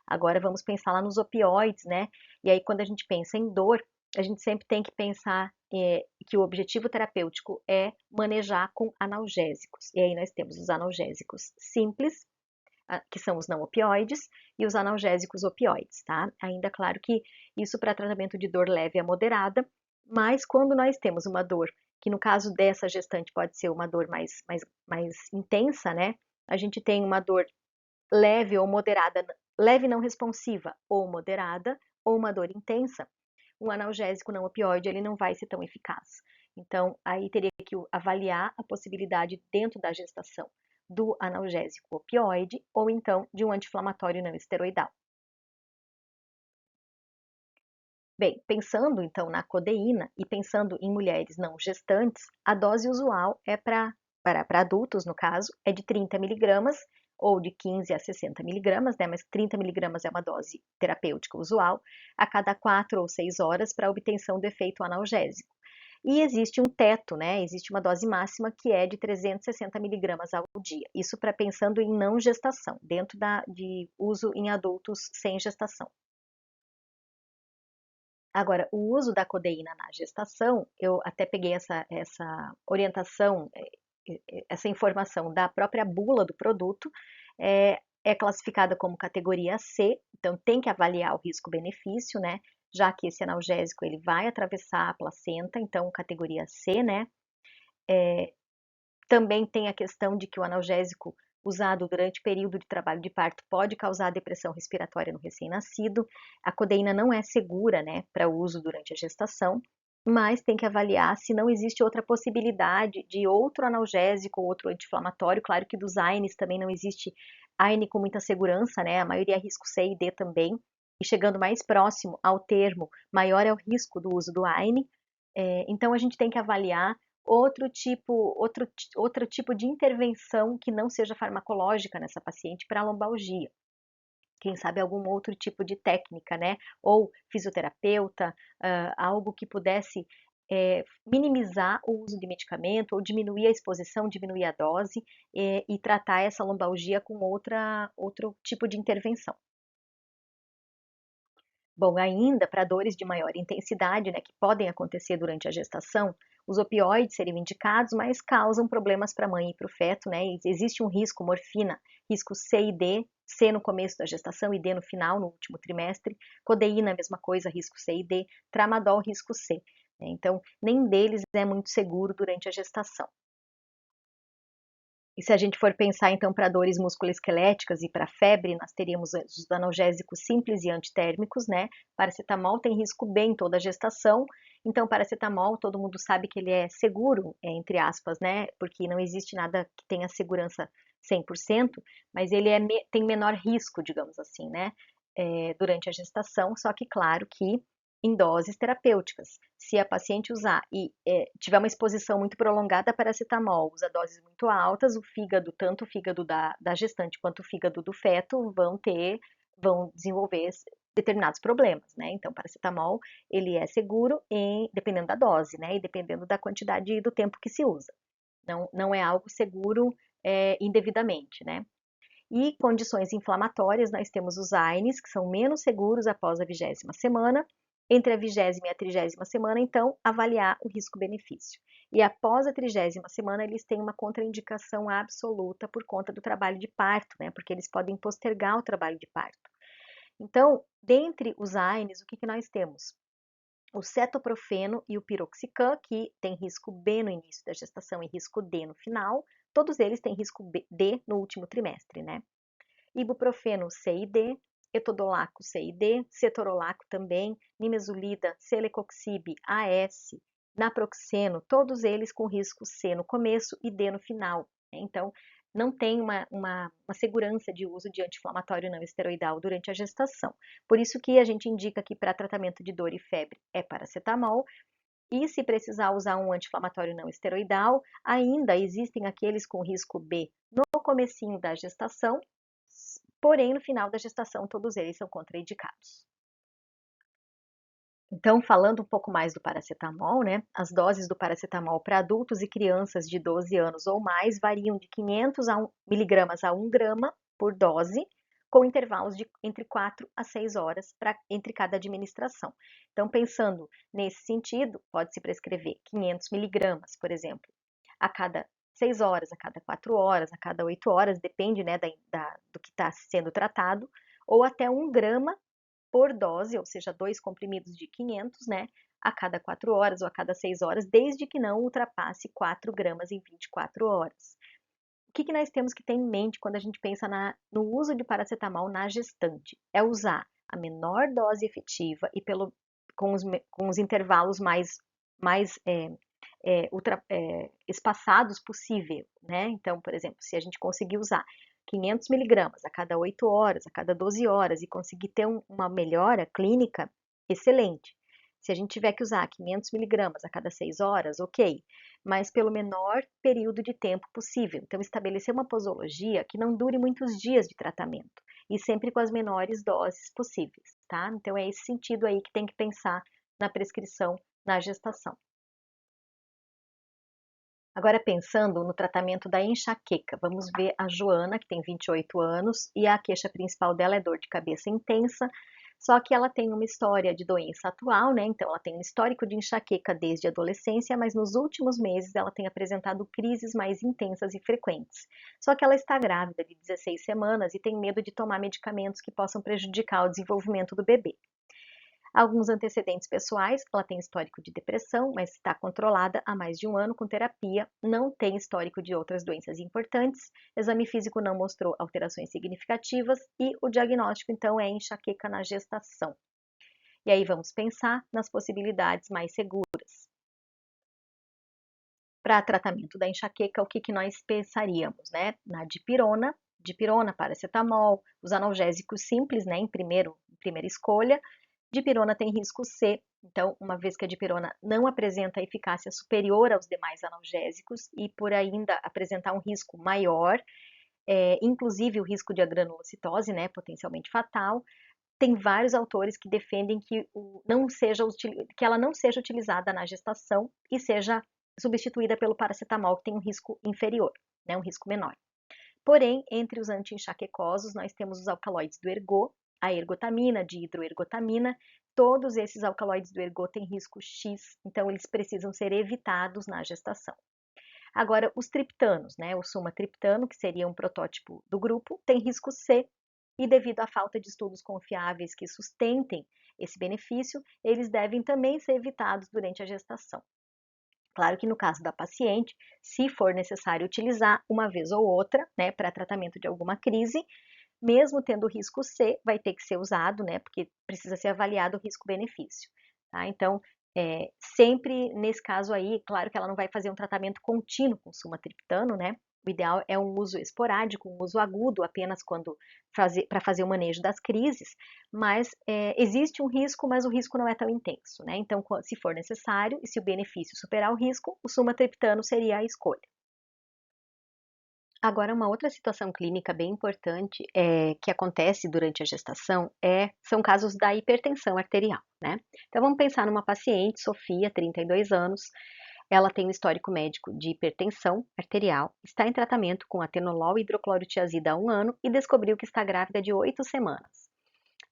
Agora vamos pensar lá nos opioides, né? E aí, quando a gente pensa em dor, a gente sempre tem que pensar que o objetivo terapêutico é manejar com analgésicos. E aí nós temos os analgésicos simples, que são os não opioides, e os analgésicos opioides, tá? Ainda claro que isso para tratamento de dor leve a moderada, mas quando nós temos uma dor, que no caso dessa gestante pode ser uma dor mais intensa, né? A gente tem uma dor leve ou moderada, leve não responsiva ou moderada, ou uma dor intensa, um analgésico não opioide ele não vai ser tão eficaz. Então, aí teria que avaliar a possibilidade dentro da gestação do analgésico opioide ou então de um anti-inflamatório não esteroidal. Bem, pensando então na codeína e pensando em mulheres não gestantes, a dose usual é para adultos, no caso, é de 30 miligramas ou de 15 a 60 miligramas, né? Mas 30 miligramas é uma dose terapêutica usual, a cada 4 ou 6 horas para obtenção do efeito analgésico. E existe um teto, né? Existe uma dose máxima que é de 360 miligramas ao dia. Isso para pensando em não gestação, dentro de uso em adultos sem gestação. Agora, o uso da codeína na gestação, eu até peguei essa orientação, essa informação da própria bula do produto, é classificada como categoria C, então tem que avaliar o risco-benefício, né? Já que esse analgésico ele vai atravessar a placenta, então categoria C, né? Também tem a questão de que o analgésico usado durante o período de trabalho de parto pode causar depressão respiratória no recém-nascido. A codeína não é segura, né, para uso durante a gestação, mas tem que avaliar se não existe outra possibilidade de outro analgésico ou outro anti-inflamatório. Claro que dos AINES também não existe AINE com muita segurança, né? A maioria é risco C e D também. E chegando mais próximo ao termo, maior é o risco do uso do AINE. Então a gente tem que avaliar outro tipo de intervenção que não seja farmacológica nessa paciente para a lombalgia. Quem sabe algum outro tipo de técnica, né? Ou fisioterapeuta, algo que pudesse minimizar o uso de medicamento ou diminuir a exposição, diminuir a dose e tratar essa lombalgia com outro tipo de intervenção. Bom, ainda para dores de maior intensidade, né, que podem acontecer durante a gestação, Os opioides seriam indicados, mas causam problemas para a mãe e para o feto, né? E existe um risco, morfina, risco C e D, C no começo da gestação e D no final, no último trimestre. Codeína, mesma coisa, risco C e D. Tramadol, risco C. Né? Então, nem deles é muito seguro durante a gestação. E se a gente for pensar então para dores musculoesqueléticas e para febre, nós teríamos os analgésicos simples e antitérmicos, né? Paracetamol tem risco B em toda a gestação, então paracetamol todo mundo sabe que ele é seguro, entre aspas, né? Porque não existe nada que tenha segurança 100%, mas ele tem menor risco, digamos assim, né? Durante a gestação, só que claro que em doses terapêuticas. Se a paciente usar e tiver uma exposição muito prolongada a paracetamol, usa doses muito altas, o fígado, tanto o fígado da gestante quanto o fígado do feto vão desenvolver determinados problemas, né? Então, paracetamol, ele é seguro dependendo da dose, né? E dependendo da quantidade e do tempo que se usa. Não é algo seguro indevidamente, né? E condições inflamatórias, nós temos os AINES, que são menos seguros após a 20ª semana. Entre a 20ª e a 30ª semana, então, avaliar o risco-benefício. E após a 30ª semana, eles têm uma contraindicação absoluta por conta do trabalho de parto, né? Porque eles podem postergar o trabalho de parto. Então, dentre os AINES, o que nós temos? O cetoprofeno e o piroxicam, que tem risco B no início da gestação e risco D no final, todos eles têm risco D no último trimestre, né? Ibuprofeno C e D, etodolaco C e D, cetorolaco também, nimesulida, celecoxib, AS, naproxeno, todos eles com risco C no começo e D no final. Então, não tem uma segurança de uso de anti-inflamatório não esteroidal durante a gestação. Por isso que a gente indica que para tratamento de dor e febre é paracetamol, e se precisar usar um anti-inflamatório não esteroidal, ainda existem aqueles com risco B no comecinho da gestação, porém no final da gestação todos eles são contraindicados. Então, falando um pouco mais do paracetamol, né? As doses do paracetamol para adultos e crianças de 12 anos ou mais variam de 500 miligramas a 1 grama por dose, com intervalos de entre 4 a 6 horas entre cada administração. Então, pensando nesse sentido, pode-se prescrever 500 miligramas, por exemplo, a cada 6 horas, a cada 4 horas, a cada 8 horas, depende, né, do que está sendo tratado, ou até 1 grama por dose, ou seja, 2 comprimidos de 500, né, a cada 4 horas ou a cada 6 horas, desde que não ultrapasse 4 gramas em 24 horas. O que nós temos que ter em mente quando a gente pensa no uso de paracetamol na gestante? É usar a menor dose efetiva e com os intervalos mais espaçados possível, né? Então, por exemplo, se a gente conseguir usar 500 miligramas a cada 8 horas, a cada 12 horas e conseguir ter uma melhora clínica, excelente. Se a gente tiver que usar 500 miligramas a cada 6 horas, ok, mas pelo menor período de tempo possível. Então, estabelecer uma posologia que não dure muitos dias de tratamento e sempre com as menores doses possíveis, tá? Então, é esse sentido aí que tem que pensar na prescrição na gestação. Agora, pensando no tratamento da enxaqueca, vamos ver a Joana, que tem 28 anos, e a queixa principal dela é dor de cabeça intensa, só que ela tem uma história de doença atual, né? Então, ela tem um histórico de enxaqueca desde a adolescência, mas nos últimos meses ela tem apresentado crises mais intensas e frequentes. Só que ela está grávida de 16 semanas e tem medo de tomar medicamentos que possam prejudicar o desenvolvimento do bebê. Alguns antecedentes pessoais, ela tem histórico de depressão, mas está controlada há mais de 1 ano com terapia, não tem histórico de outras doenças importantes, exame físico não mostrou alterações significativas e o diagnóstico, então, é enxaqueca na gestação. E aí vamos pensar nas possibilidades mais seguras. Para tratamento da enxaqueca, o que nós pensaríamos, né? Na dipirona, paracetamol, os analgésicos simples, né? Em primeira escolha. Dipirona tem risco C, então, uma vez que a dipirona não apresenta eficácia superior aos demais analgésicos e por ainda apresentar um risco maior, inclusive o risco de agranulocitose, né, potencialmente fatal, tem vários autores que defendem que ela não seja utilizada na gestação e seja substituída pelo paracetamol, que tem um risco inferior, né, um risco menor. Porém, entre os anti-enxaquecosos, nós temos os alcaloides do ergot, a ergotamina, dihidroergotamina, todos esses alcaloides do ergot têm risco X, então eles precisam ser evitados na gestação. Agora, os triptanos, né, o sumatriptano, que seria um protótipo do grupo, tem risco C, e devido à falta de estudos confiáveis que sustentem esse benefício, eles devem também ser evitados durante a gestação. Claro que no caso da paciente, se for necessário utilizar uma vez ou outra, né, para tratamento de alguma crise, mesmo tendo risco C, vai ter que ser usado, né, porque precisa ser avaliado o risco-benefício, tá? Então, sempre nesse caso aí, claro que ela não vai fazer um tratamento contínuo com sumatriptano, né? O ideal é um uso esporádico, um uso agudo, apenas quando para fazer o manejo das crises, mas existe um risco, mas o risco não é tão intenso, né? Então, se for necessário e se o benefício superar o risco, o sumatriptano seria a escolha. Agora, uma outra situação clínica bem importante que acontece durante a gestação são casos da hipertensão arterial, né? Então, vamos pensar numa paciente, Sofia, 32 anos, ela tem um histórico médico de hipertensão arterial, está em tratamento com atenolol e hidroclorotiazida há 1 ano e descobriu que está grávida de 8 semanas.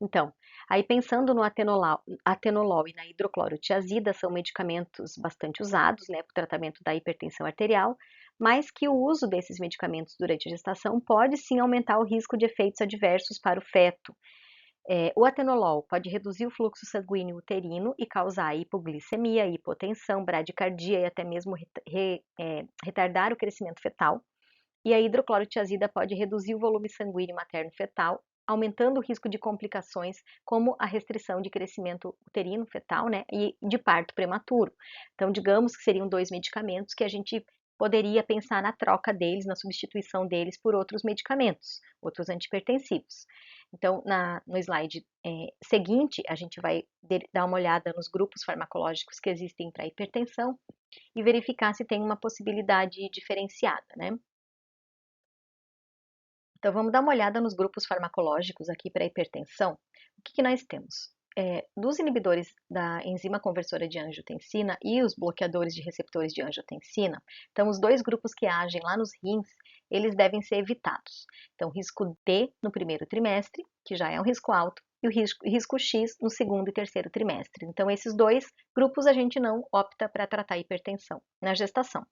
Então, aí pensando no atenolol e na hidroclorotiazida, são medicamentos bastante usados, né, para o tratamento da hipertensão arterial, mas que o uso desses medicamentos durante a gestação pode sim aumentar o risco de efeitos adversos para o feto. O atenolol pode reduzir o fluxo sanguíneo uterino e causar hipoglicemia, hipotensão, bradicardia e até mesmo retardar o crescimento fetal. E a hidroclorotiazida pode reduzir o volume sanguíneo materno-fetal, aumentando o risco de complicações como a restrição de crescimento uterino fetal, né, e de parto prematuro. Então, digamos que seriam 2 medicamentos que a gente poderia pensar na troca deles, na substituição deles por outros medicamentos, outros antihipertensivos. Então, no slide seguinte, a gente vai dar uma olhada nos grupos farmacológicos que existem para hipertensão e verificar se tem uma possibilidade diferenciada, né? Então, vamos dar uma olhada nos grupos farmacológicos aqui para hipertensão. O que nós temos? Dos inibidores da enzima conversora de angiotensina e os bloqueadores de receptores de angiotensina, então os 2 grupos que agem lá nos rins, eles devem ser evitados. Então, risco D no primeiro trimestre, que já é um risco alto, e o risco X no segundo e terceiro trimestre. Então, esses 2 grupos a gente não opta para tratar hipertensão na gestação.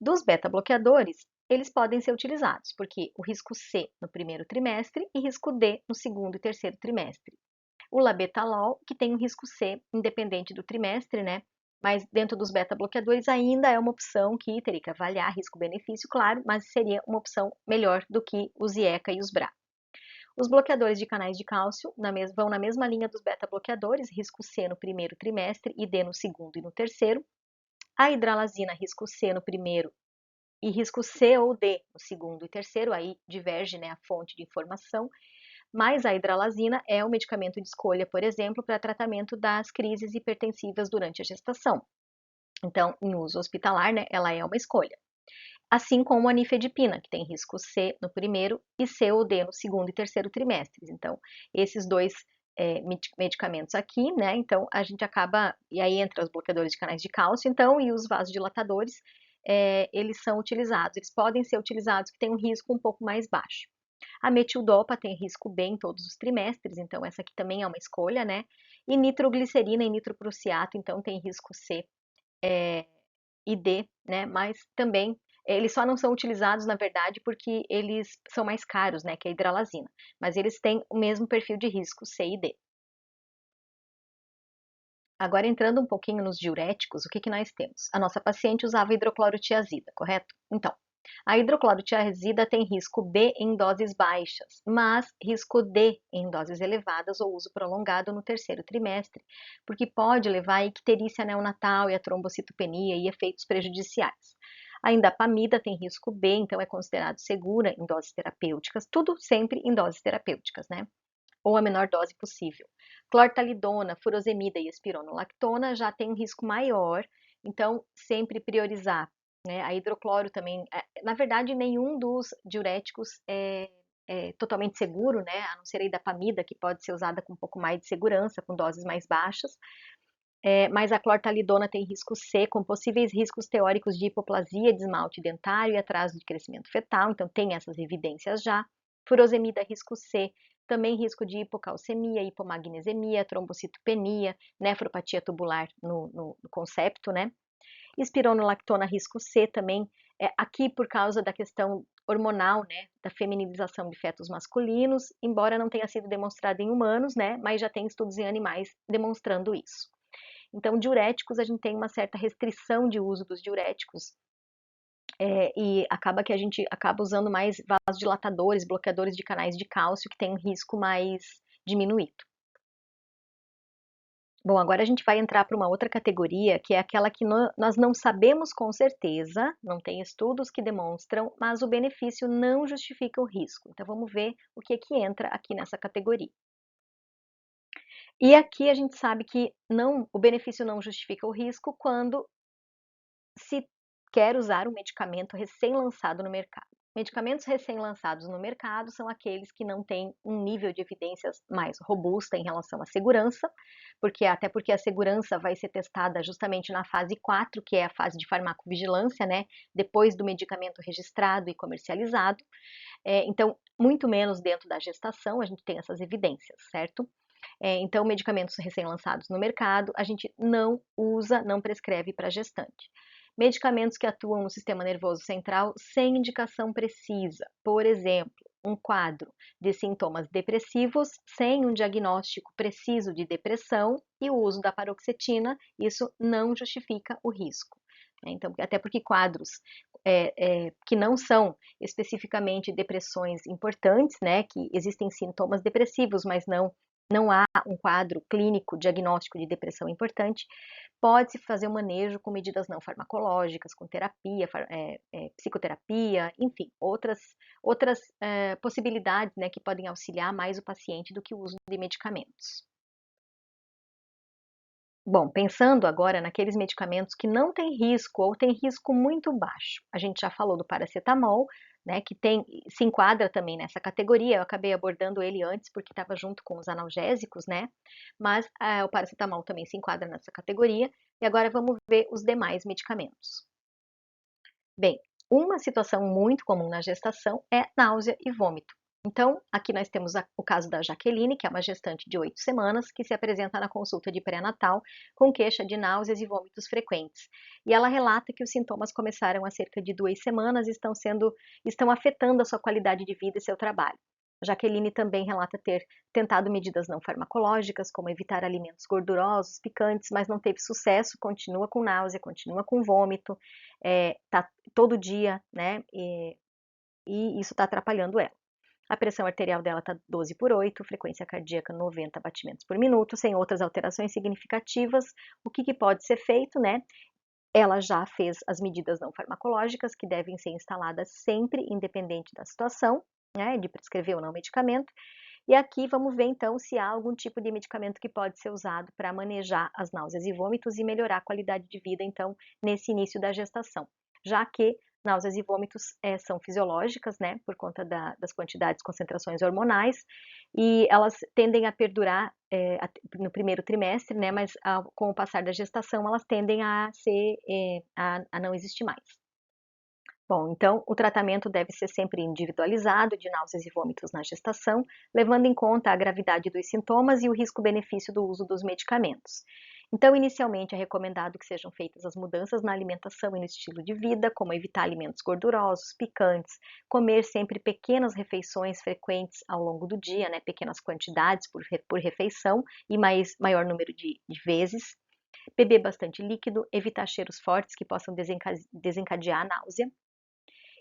Dos beta-bloqueadores, eles podem ser utilizados, porque o risco C no primeiro trimestre e risco D no segundo e terceiro trimestre. O labetalol, que tem um risco C independente do trimestre, né? Mas dentro dos beta-bloqueadores ainda é uma opção que teria que avaliar risco-benefício, claro, mas seria uma opção melhor do que os IECA e os BRA. Os bloqueadores de canais de cálcio vão na mesma linha dos beta-bloqueadores, risco C no primeiro trimestre e D no segundo e no terceiro. A hidralazina, risco C no primeiro e risco C ou D no segundo e terceiro, aí diverge, né, a fonte de informação, mas a hidralazina é o medicamento de escolha, por exemplo, para tratamento das crises hipertensivas durante a gestação. Então, em uso hospitalar, né, ela é uma escolha. Assim como a nifedipina, que tem risco C no primeiro e C ou D no segundo e terceiro trimestres. Então, esses 2 medicamentos aqui, né? Então, a gente acaba, e aí entra os bloqueadores de canais de cálcio, então, e os vasodilatadores, eles são utilizados, eles podem ser utilizados que têm um risco um pouco mais baixo. A metildopa tem risco B em todos os trimestres, então essa aqui também é uma escolha, né? E nitroglicerina e nitroprussiato, então tem risco C e D, né? Mas também eles só não são utilizados, na verdade, porque eles são mais caros, né? Que a hidralazina. Mas eles têm o mesmo perfil de risco, C e D. Agora, entrando um pouquinho nos diuréticos, o que nós temos? A nossa paciente usava hidroclorotiazida, correto? Então, a hidroclorotiazida tem risco B em doses baixas, mas risco D em doses elevadas ou uso prolongado no terceiro trimestre, porque pode levar a icterícia neonatal e a trombocitopenia e efeitos prejudiciais. A indapamida tem risco B, então é considerado segura em doses terapêuticas, tudo sempre em doses terapêuticas, né? Ou a menor dose possível. Clortalidona, furosemida e espironolactona já tem um risco maior, então sempre priorizar, né? A hidrocloro também, na verdade, nenhum dos diuréticos é totalmente seguro, né? A não ser a idapamida, que pode ser usada com um pouco mais de segurança, com doses mais baixas. Mas a clortalidona tem risco C, com possíveis riscos teóricos de hipoplasia de esmalte dentário e atraso de crescimento fetal, então tem essas evidências já. Furosemida, risco C, também risco de hipocalcemia, hipomagnesemia, trombocitopenia, nefropatia tubular no concepto, né? Espironolactona risco C também, aqui por causa da questão hormonal, né, da feminilização de fetos masculinos, embora não tenha sido demonstrado em humanos, né, mas já tem estudos em animais demonstrando isso. Então, diuréticos, a gente tem uma certa restrição de uso dos diuréticos, e acaba que a gente acaba usando mais vasodilatadores, bloqueadores de canais de cálcio, que tem um risco mais diminuído. Bom, agora a gente vai entrar para uma outra categoria, que é aquela que nós não sabemos com certeza, não tem estudos que demonstram, mas o benefício não justifica o risco. Então vamos ver o que entra aqui nessa categoria. E aqui a gente sabe que o benefício não justifica o risco quando se quer usar um medicamento recém-lançado no mercado. Medicamentos recém-lançados no mercado são aqueles que não têm um nível de evidências mais robusta em relação à segurança, até porque a segurança vai ser testada justamente na fase 4, que é a fase de farmacovigilância, né? Depois do medicamento registrado e comercializado. Então, muito menos dentro da gestação a gente tem essas evidências, certo? Então, medicamentos recém-lançados no mercado, a gente não usa, não prescreve para gestante. Medicamentos que atuam no sistema nervoso central sem indicação precisa, por exemplo, um quadro de sintomas depressivos sem um diagnóstico preciso de depressão e o uso da paroxetina, isso não justifica o risco. Então, até porque quadros que não são especificamente depressões importantes, né, que existem sintomas depressivos, mas não há um quadro clínico diagnóstico de depressão importante, pode-se fazer o manejo com medidas não farmacológicas, com terapia, psicoterapia, enfim, outras possibilidades, né, que podem auxiliar mais o paciente do que o uso de medicamentos. Bom, pensando agora naqueles medicamentos que não têm risco ou têm risco muito baixo. A gente já falou do paracetamol, né, que se enquadra também nessa categoria. Eu acabei abordando ele antes porque estava junto com os analgésicos, né? Mas o paracetamol também se enquadra nessa categoria. E agora vamos ver os demais medicamentos. Bem, uma situação muito comum na gestação é náusea e vômito. Então, aqui nós temos o caso da Jaqueline, que é uma gestante de 8 semanas, que se apresenta na consulta de pré-natal com queixa de náuseas e vômitos frequentes. E ela relata que os sintomas começaram há cerca de 2 semanas e estão afetando a sua qualidade de vida e seu trabalho. A Jaqueline também relata ter tentado medidas não farmacológicas, como evitar alimentos gordurosos, picantes, mas não teve sucesso, continua com náusea, continua com vômito, tá todo dia, né? E isso está atrapalhando ela. A pressão arterial dela está 12/8, frequência cardíaca 90 batimentos por minuto, sem outras alterações significativas. O que pode ser feito, né? Ela já fez as medidas não farmacológicas, que devem ser instaladas sempre, independente da situação, né? De prescrever ou não medicamento. E aqui vamos ver então se há algum tipo de medicamento que pode ser usado para manejar as náuseas e vômitos e melhorar a qualidade de vida, então, nesse início da gestação. Já que náuseas e vômitos são fisiológicas, né, por conta das quantidades, concentrações hormonais, e elas tendem a perdurar no primeiro trimestre, né, mas com o passar da gestação elas tendem a não existir mais. Bom, então o tratamento deve ser sempre individualizado de náuseas e vômitos na gestação, levando em conta a gravidade dos sintomas e o risco-benefício do uso dos medicamentos. Então, inicialmente é recomendado que sejam feitas as mudanças na alimentação e no estilo de vida, como evitar alimentos gordurosos, picantes, comer sempre pequenas refeições frequentes ao longo do dia, né, pequenas quantidades por refeição e maior número de vezes, beber bastante líquido, evitar cheiros fortes que possam desencadear a náusea.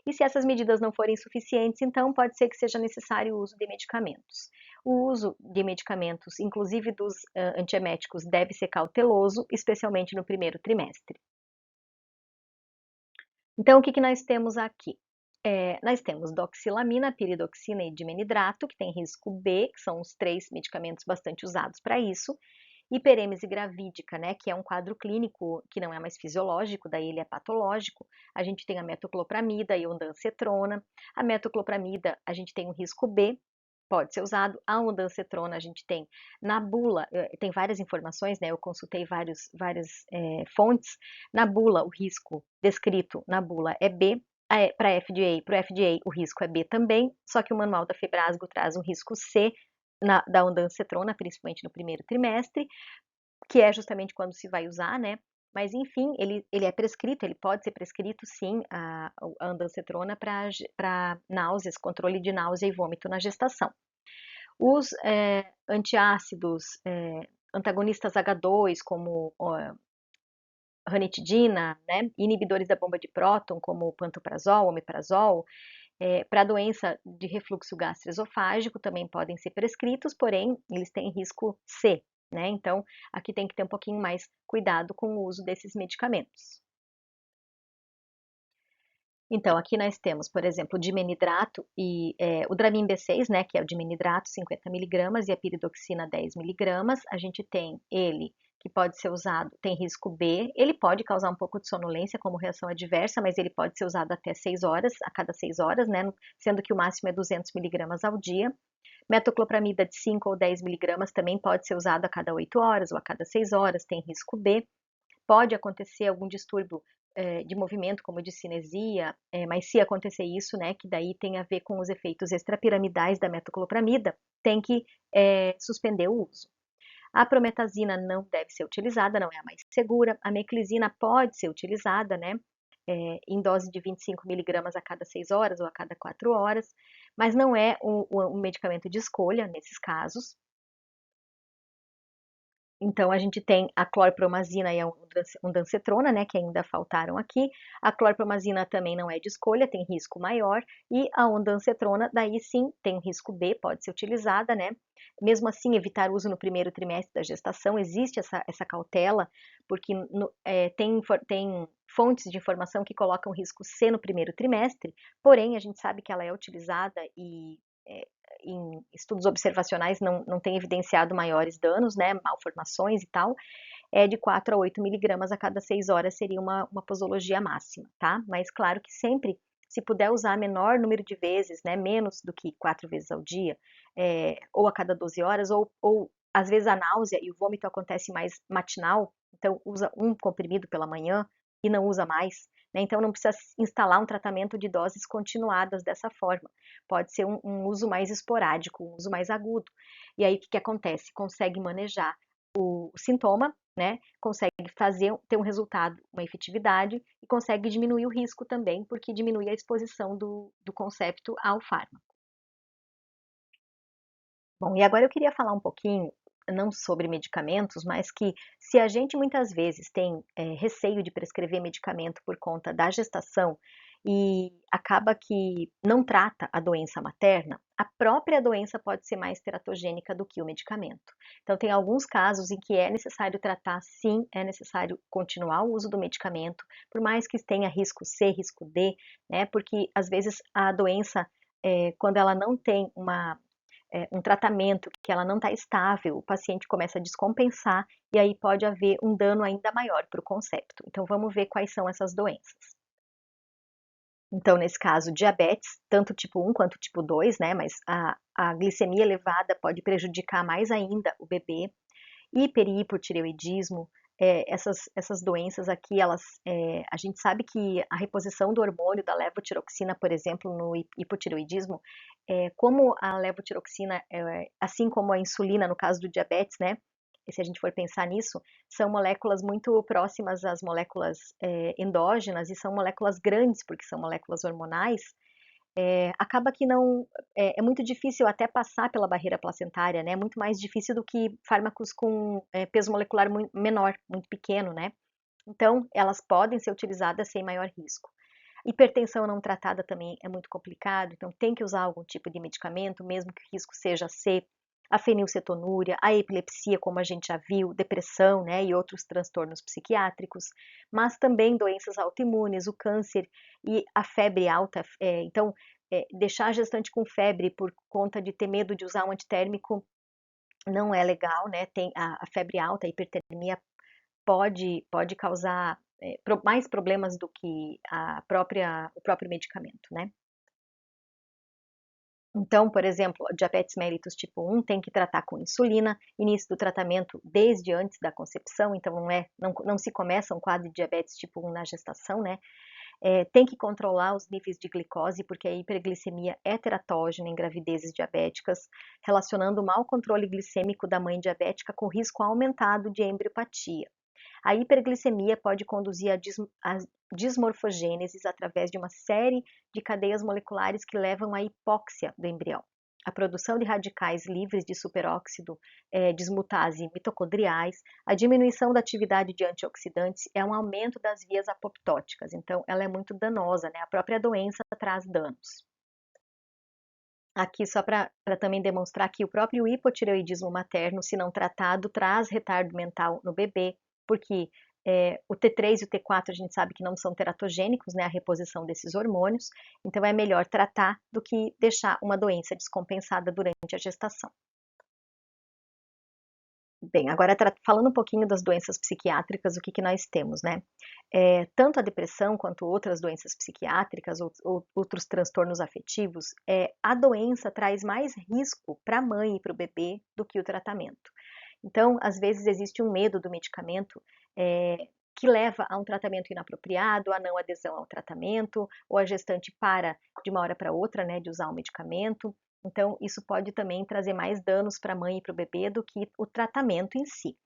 E se essas medidas não forem suficientes, então pode ser que seja necessário o uso de medicamentos. O uso de medicamentos, inclusive dos antieméticos, deve ser cauteloso, especialmente no primeiro trimestre. Então, o que nós temos aqui? Nós temos doxilamina, piridoxina e dimenidrato, que tem risco B, que são os 3 medicamentos bastante usados para isso. Hiperêmese gravídica, né, que é um quadro clínico que não é mais fisiológico, daí ele é patológico. A gente tem a metoclopramida e a ondansetrona. A metoclopramida, a gente tem um risco B, pode ser usado. A ondansetrona, a gente tem na bula, tem várias informações, né, eu consultei várias fontes. Na bula, o risco descrito na bula é B. Para o FDA, o risco é B também, só que o manual da Febrasgo traz um risco C, da ondansetrona, principalmente no primeiro trimestre, que é justamente quando se vai usar, né? Mas, enfim, ele é prescrito, ele pode ser prescrito, sim, a ondansetrona para náuseas, controle de náusea e vômito na gestação. Os antiácidos, antagonistas H2, como ranitidina, né? Inibidores da bomba de próton, como o pantoprazol, omeprazol, para doença de refluxo gastroesofágico também podem ser prescritos, porém, eles têm risco C, né? Então, aqui tem que ter um pouquinho mais cuidado com o uso desses medicamentos. Então, aqui nós temos, por exemplo, o dimenidrato e o Dramin B6, né, que é o dimenidrato, 50 miligramas, e a piridoxina, 10 miligramas. A gente tem ele, que pode ser usado, tem risco B, ele pode causar um pouco de sonolência como reação adversa, mas ele pode ser usado até 6 horas, a cada 6 horas, né, sendo que o máximo é 200 miligramas ao dia. Metoclopramida de 5 ou 10 miligramas também pode ser usado a cada 8 horas ou a cada 6 horas, tem risco B. Pode acontecer algum distúrbio de movimento, como de cinesia, mas se acontecer isso, né, que daí tem a ver com os efeitos extrapiramidais da metoclopramida, tem que suspender o uso. A prometazina não deve ser utilizada, não é a mais segura. A meclizina pode ser utilizada, né, em dose de 25 miligramas a cada 6 horas ou a cada 4 horas, mas não é um medicamento de escolha nesses casos. Então, a gente tem a clorpromazina e a ondansetrona, né, que ainda faltaram aqui. A clorpromazina também não é de escolha, tem risco maior. E a ondansetrona, daí sim, tem risco B, pode ser utilizada, né? Mesmo assim, evitar uso no primeiro trimestre da gestação, existe essa cautela, porque tem fontes de informação que colocam risco C no primeiro trimestre, porém, a gente sabe que ela é utilizada e em estudos observacionais não tem evidenciado maiores danos, né, malformações e tal, de 4 a 8 miligramas a cada 6 horas seria uma posologia máxima, tá? Mas claro que sempre, se puder usar menor número de vezes, né, menos do que 4 vezes ao dia, ou a cada 12 horas, ou às vezes a náusea e o vômito acontece mais matinal, então usa um comprimido pela manhã e não usa mais, né? Então não precisa instalar um tratamento de doses continuadas dessa forma. Pode ser um uso mais esporádico, um uso mais agudo. E aí o que acontece? Consegue manejar o sintoma, né? Consegue ter um resultado, uma efetividade e consegue diminuir o risco também, porque diminui a exposição do concepto ao fármaco. Bom, e agora eu queria falar um pouquinho, não sobre medicamentos, mas que se a gente muitas vezes tem receio de prescrever medicamento por conta da gestação e acaba que não trata a doença materna, a própria doença pode ser mais teratogênica do que o medicamento. Então, tem alguns casos em que é necessário tratar, sim, é necessário continuar o uso do medicamento, por mais que tenha risco C, risco D, né? Porque às vezes a doença, quando ela não tem um tratamento que ela não está estável, o paciente começa a descompensar e aí pode haver um dano ainda maior para o concepto. Então, vamos ver quais são essas doenças. Então, nesse caso, diabetes, tanto tipo 1 quanto tipo 2, né? Mas a glicemia elevada pode prejudicar mais ainda o bebê. Hiper e hipotireoidismo, essas doenças aqui, a gente sabe que a reposição do hormônio da levotiroxina, por exemplo, no hipotireoidismo, como a levotiroxina, assim como a insulina no caso do diabetes, né? E se a gente for pensar nisso, são moléculas muito próximas às moléculas endógenas e são moléculas grandes, porque são moléculas hormonais, acaba que não é muito difícil até passar pela barreira placentária, né? Muito mais difícil do que fármacos com peso molecular muito menor, muito pequeno, né? Então, elas podem ser utilizadas sem maior risco. Hipertensão não tratada também é muito complicado, então tem que usar algum tipo de medicamento, mesmo que o risco seja C, a fenilcetonúria, a epilepsia, como a gente já viu, depressão, né, e outros transtornos psiquiátricos, mas também doenças autoimunes, o câncer e a febre alta. Então, deixar a gestante com febre por conta de ter medo de usar um antitérmico não é legal, né? Tem a febre alta, a hipertermia pode causar mais problemas do que o próprio medicamento, né? Então, por exemplo, diabetes mellitus tipo 1 tem que tratar com insulina, início do tratamento desde antes da concepção, então não se começa um quadro de diabetes tipo 1 na gestação, né? Tem que controlar os níveis de glicose, porque a hiperglicemia é teratógena em gravidezes diabéticas, relacionando o mau controle glicêmico da mãe diabética com risco aumentado de embriopatia. A hiperglicemia pode conduzir à dismorfogênese através de uma série de cadeias moleculares que levam à hipóxia do embrião. A produção de radicais livres de superóxido dismutase mitocondriais, a diminuição da atividade de antioxidantes é um aumento das vias apoptóticas. Então, ela é muito danosa, né? A própria doença traz danos. Aqui só para também demonstrar que o próprio hipotireoidismo materno, se não tratado, traz retardo mental no bebê, porque o T3 e o T4 a gente sabe que não são teratogênicos, né, a reposição desses hormônios, então é melhor tratar do que deixar uma doença descompensada durante a gestação. Bem, agora falando um pouquinho das doenças psiquiátricas, o que nós temos, né? Tanto a depressão quanto outras doenças psiquiátricas ou outros transtornos afetivos, a doença traz mais risco para a mãe e para o bebê do que o tratamento. Então, às vezes existe um medo do medicamento que leva a um tratamento inapropriado, a não adesão ao tratamento, ou a gestante para de uma hora para outra, né, de usar o medicamento. Então, isso pode também trazer mais danos para a mãe e para o bebê do que o tratamento em si.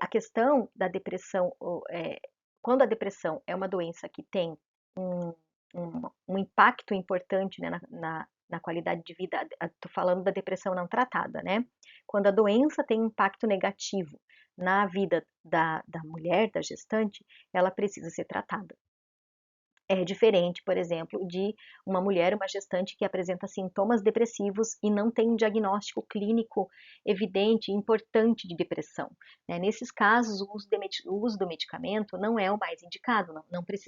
A questão da depressão, quando a depressão é uma doença que tem um impacto importante, né, na qualidade de vida, estou falando da depressão não tratada, né? Quando a doença tem um impacto negativo na vida da mulher, da gestante, ela precisa ser tratada. É diferente, por exemplo, de uma mulher, uma gestante que apresenta sintomas depressivos e não tem um diagnóstico clínico evidente e importante de depressão. Nesses casos, o uso do medicamento não é o mais indicado,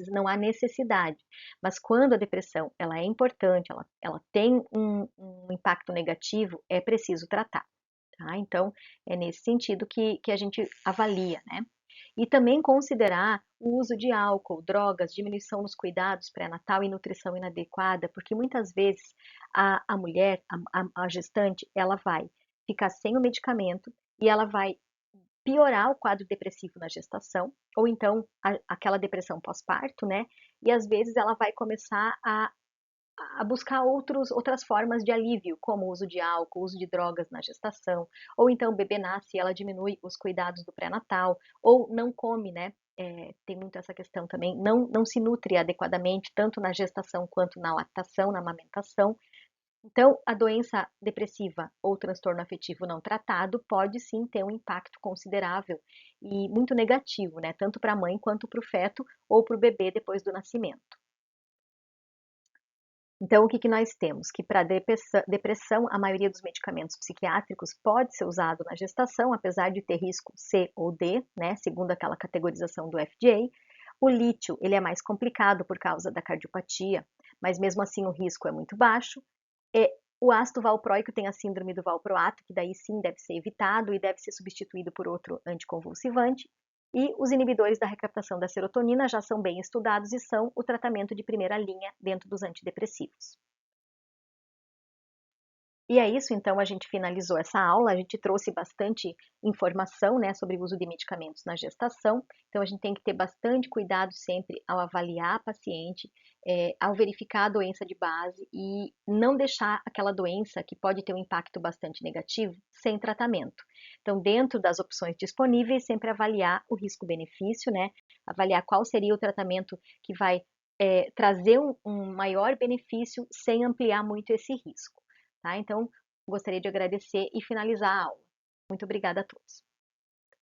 não há necessidade. Mas quando a depressão ela é importante, ela tem um impacto negativo, é preciso tratar. Tá? Então, é nesse sentido que a gente avalia, né? E também considerar o uso de álcool, drogas, diminuição nos cuidados pré-natal e nutrição inadequada, porque muitas vezes a mulher, a gestante, ela vai ficar sem o medicamento e ela vai piorar o quadro depressivo na gestação, ou então aquela depressão pós-parto, né? E às vezes ela vai começar a buscar outras formas de alívio, como o uso de álcool, o uso de drogas na gestação, ou então o bebê nasce e ela diminui os cuidados do pré-natal, ou não come, né? Tem muito essa questão também, não se nutre adequadamente, tanto na gestação quanto na lactação, na amamentação. Então, a doença depressiva ou transtorno afetivo não tratado pode sim ter um impacto considerável e muito negativo, né? Tanto para a mãe quanto para o feto ou para o bebê depois do nascimento. Então, o que nós temos? Que para depressão, a maioria dos medicamentos psiquiátricos pode ser usado na gestação, apesar de ter risco C ou D, né, segundo aquela categorização do FDA. O lítio, ele é mais complicado por causa da cardiopatia, mas mesmo assim o risco é muito baixo. O ácido valproico tem a síndrome do valproato, que daí sim deve ser evitado e deve ser substituído por outro anticonvulsivante. E os inibidores da recaptação da serotonina já são bem estudados e são o tratamento de primeira linha dentro dos antidepressivos. E é isso, então a gente finalizou essa aula, a gente trouxe bastante informação, né, sobre o uso de medicamentos na gestação, então a gente tem que ter bastante cuidado sempre ao avaliar a paciente, ao verificar a doença de base e não deixar aquela doença que pode ter um impacto bastante negativo sem tratamento. Então, dentro das opções disponíveis, sempre avaliar o risco-benefício, né, avaliar qual seria o tratamento que vai trazer um maior benefício sem ampliar muito esse risco. Tá? Então, gostaria de agradecer e finalizar a aula. Muito obrigada a todos.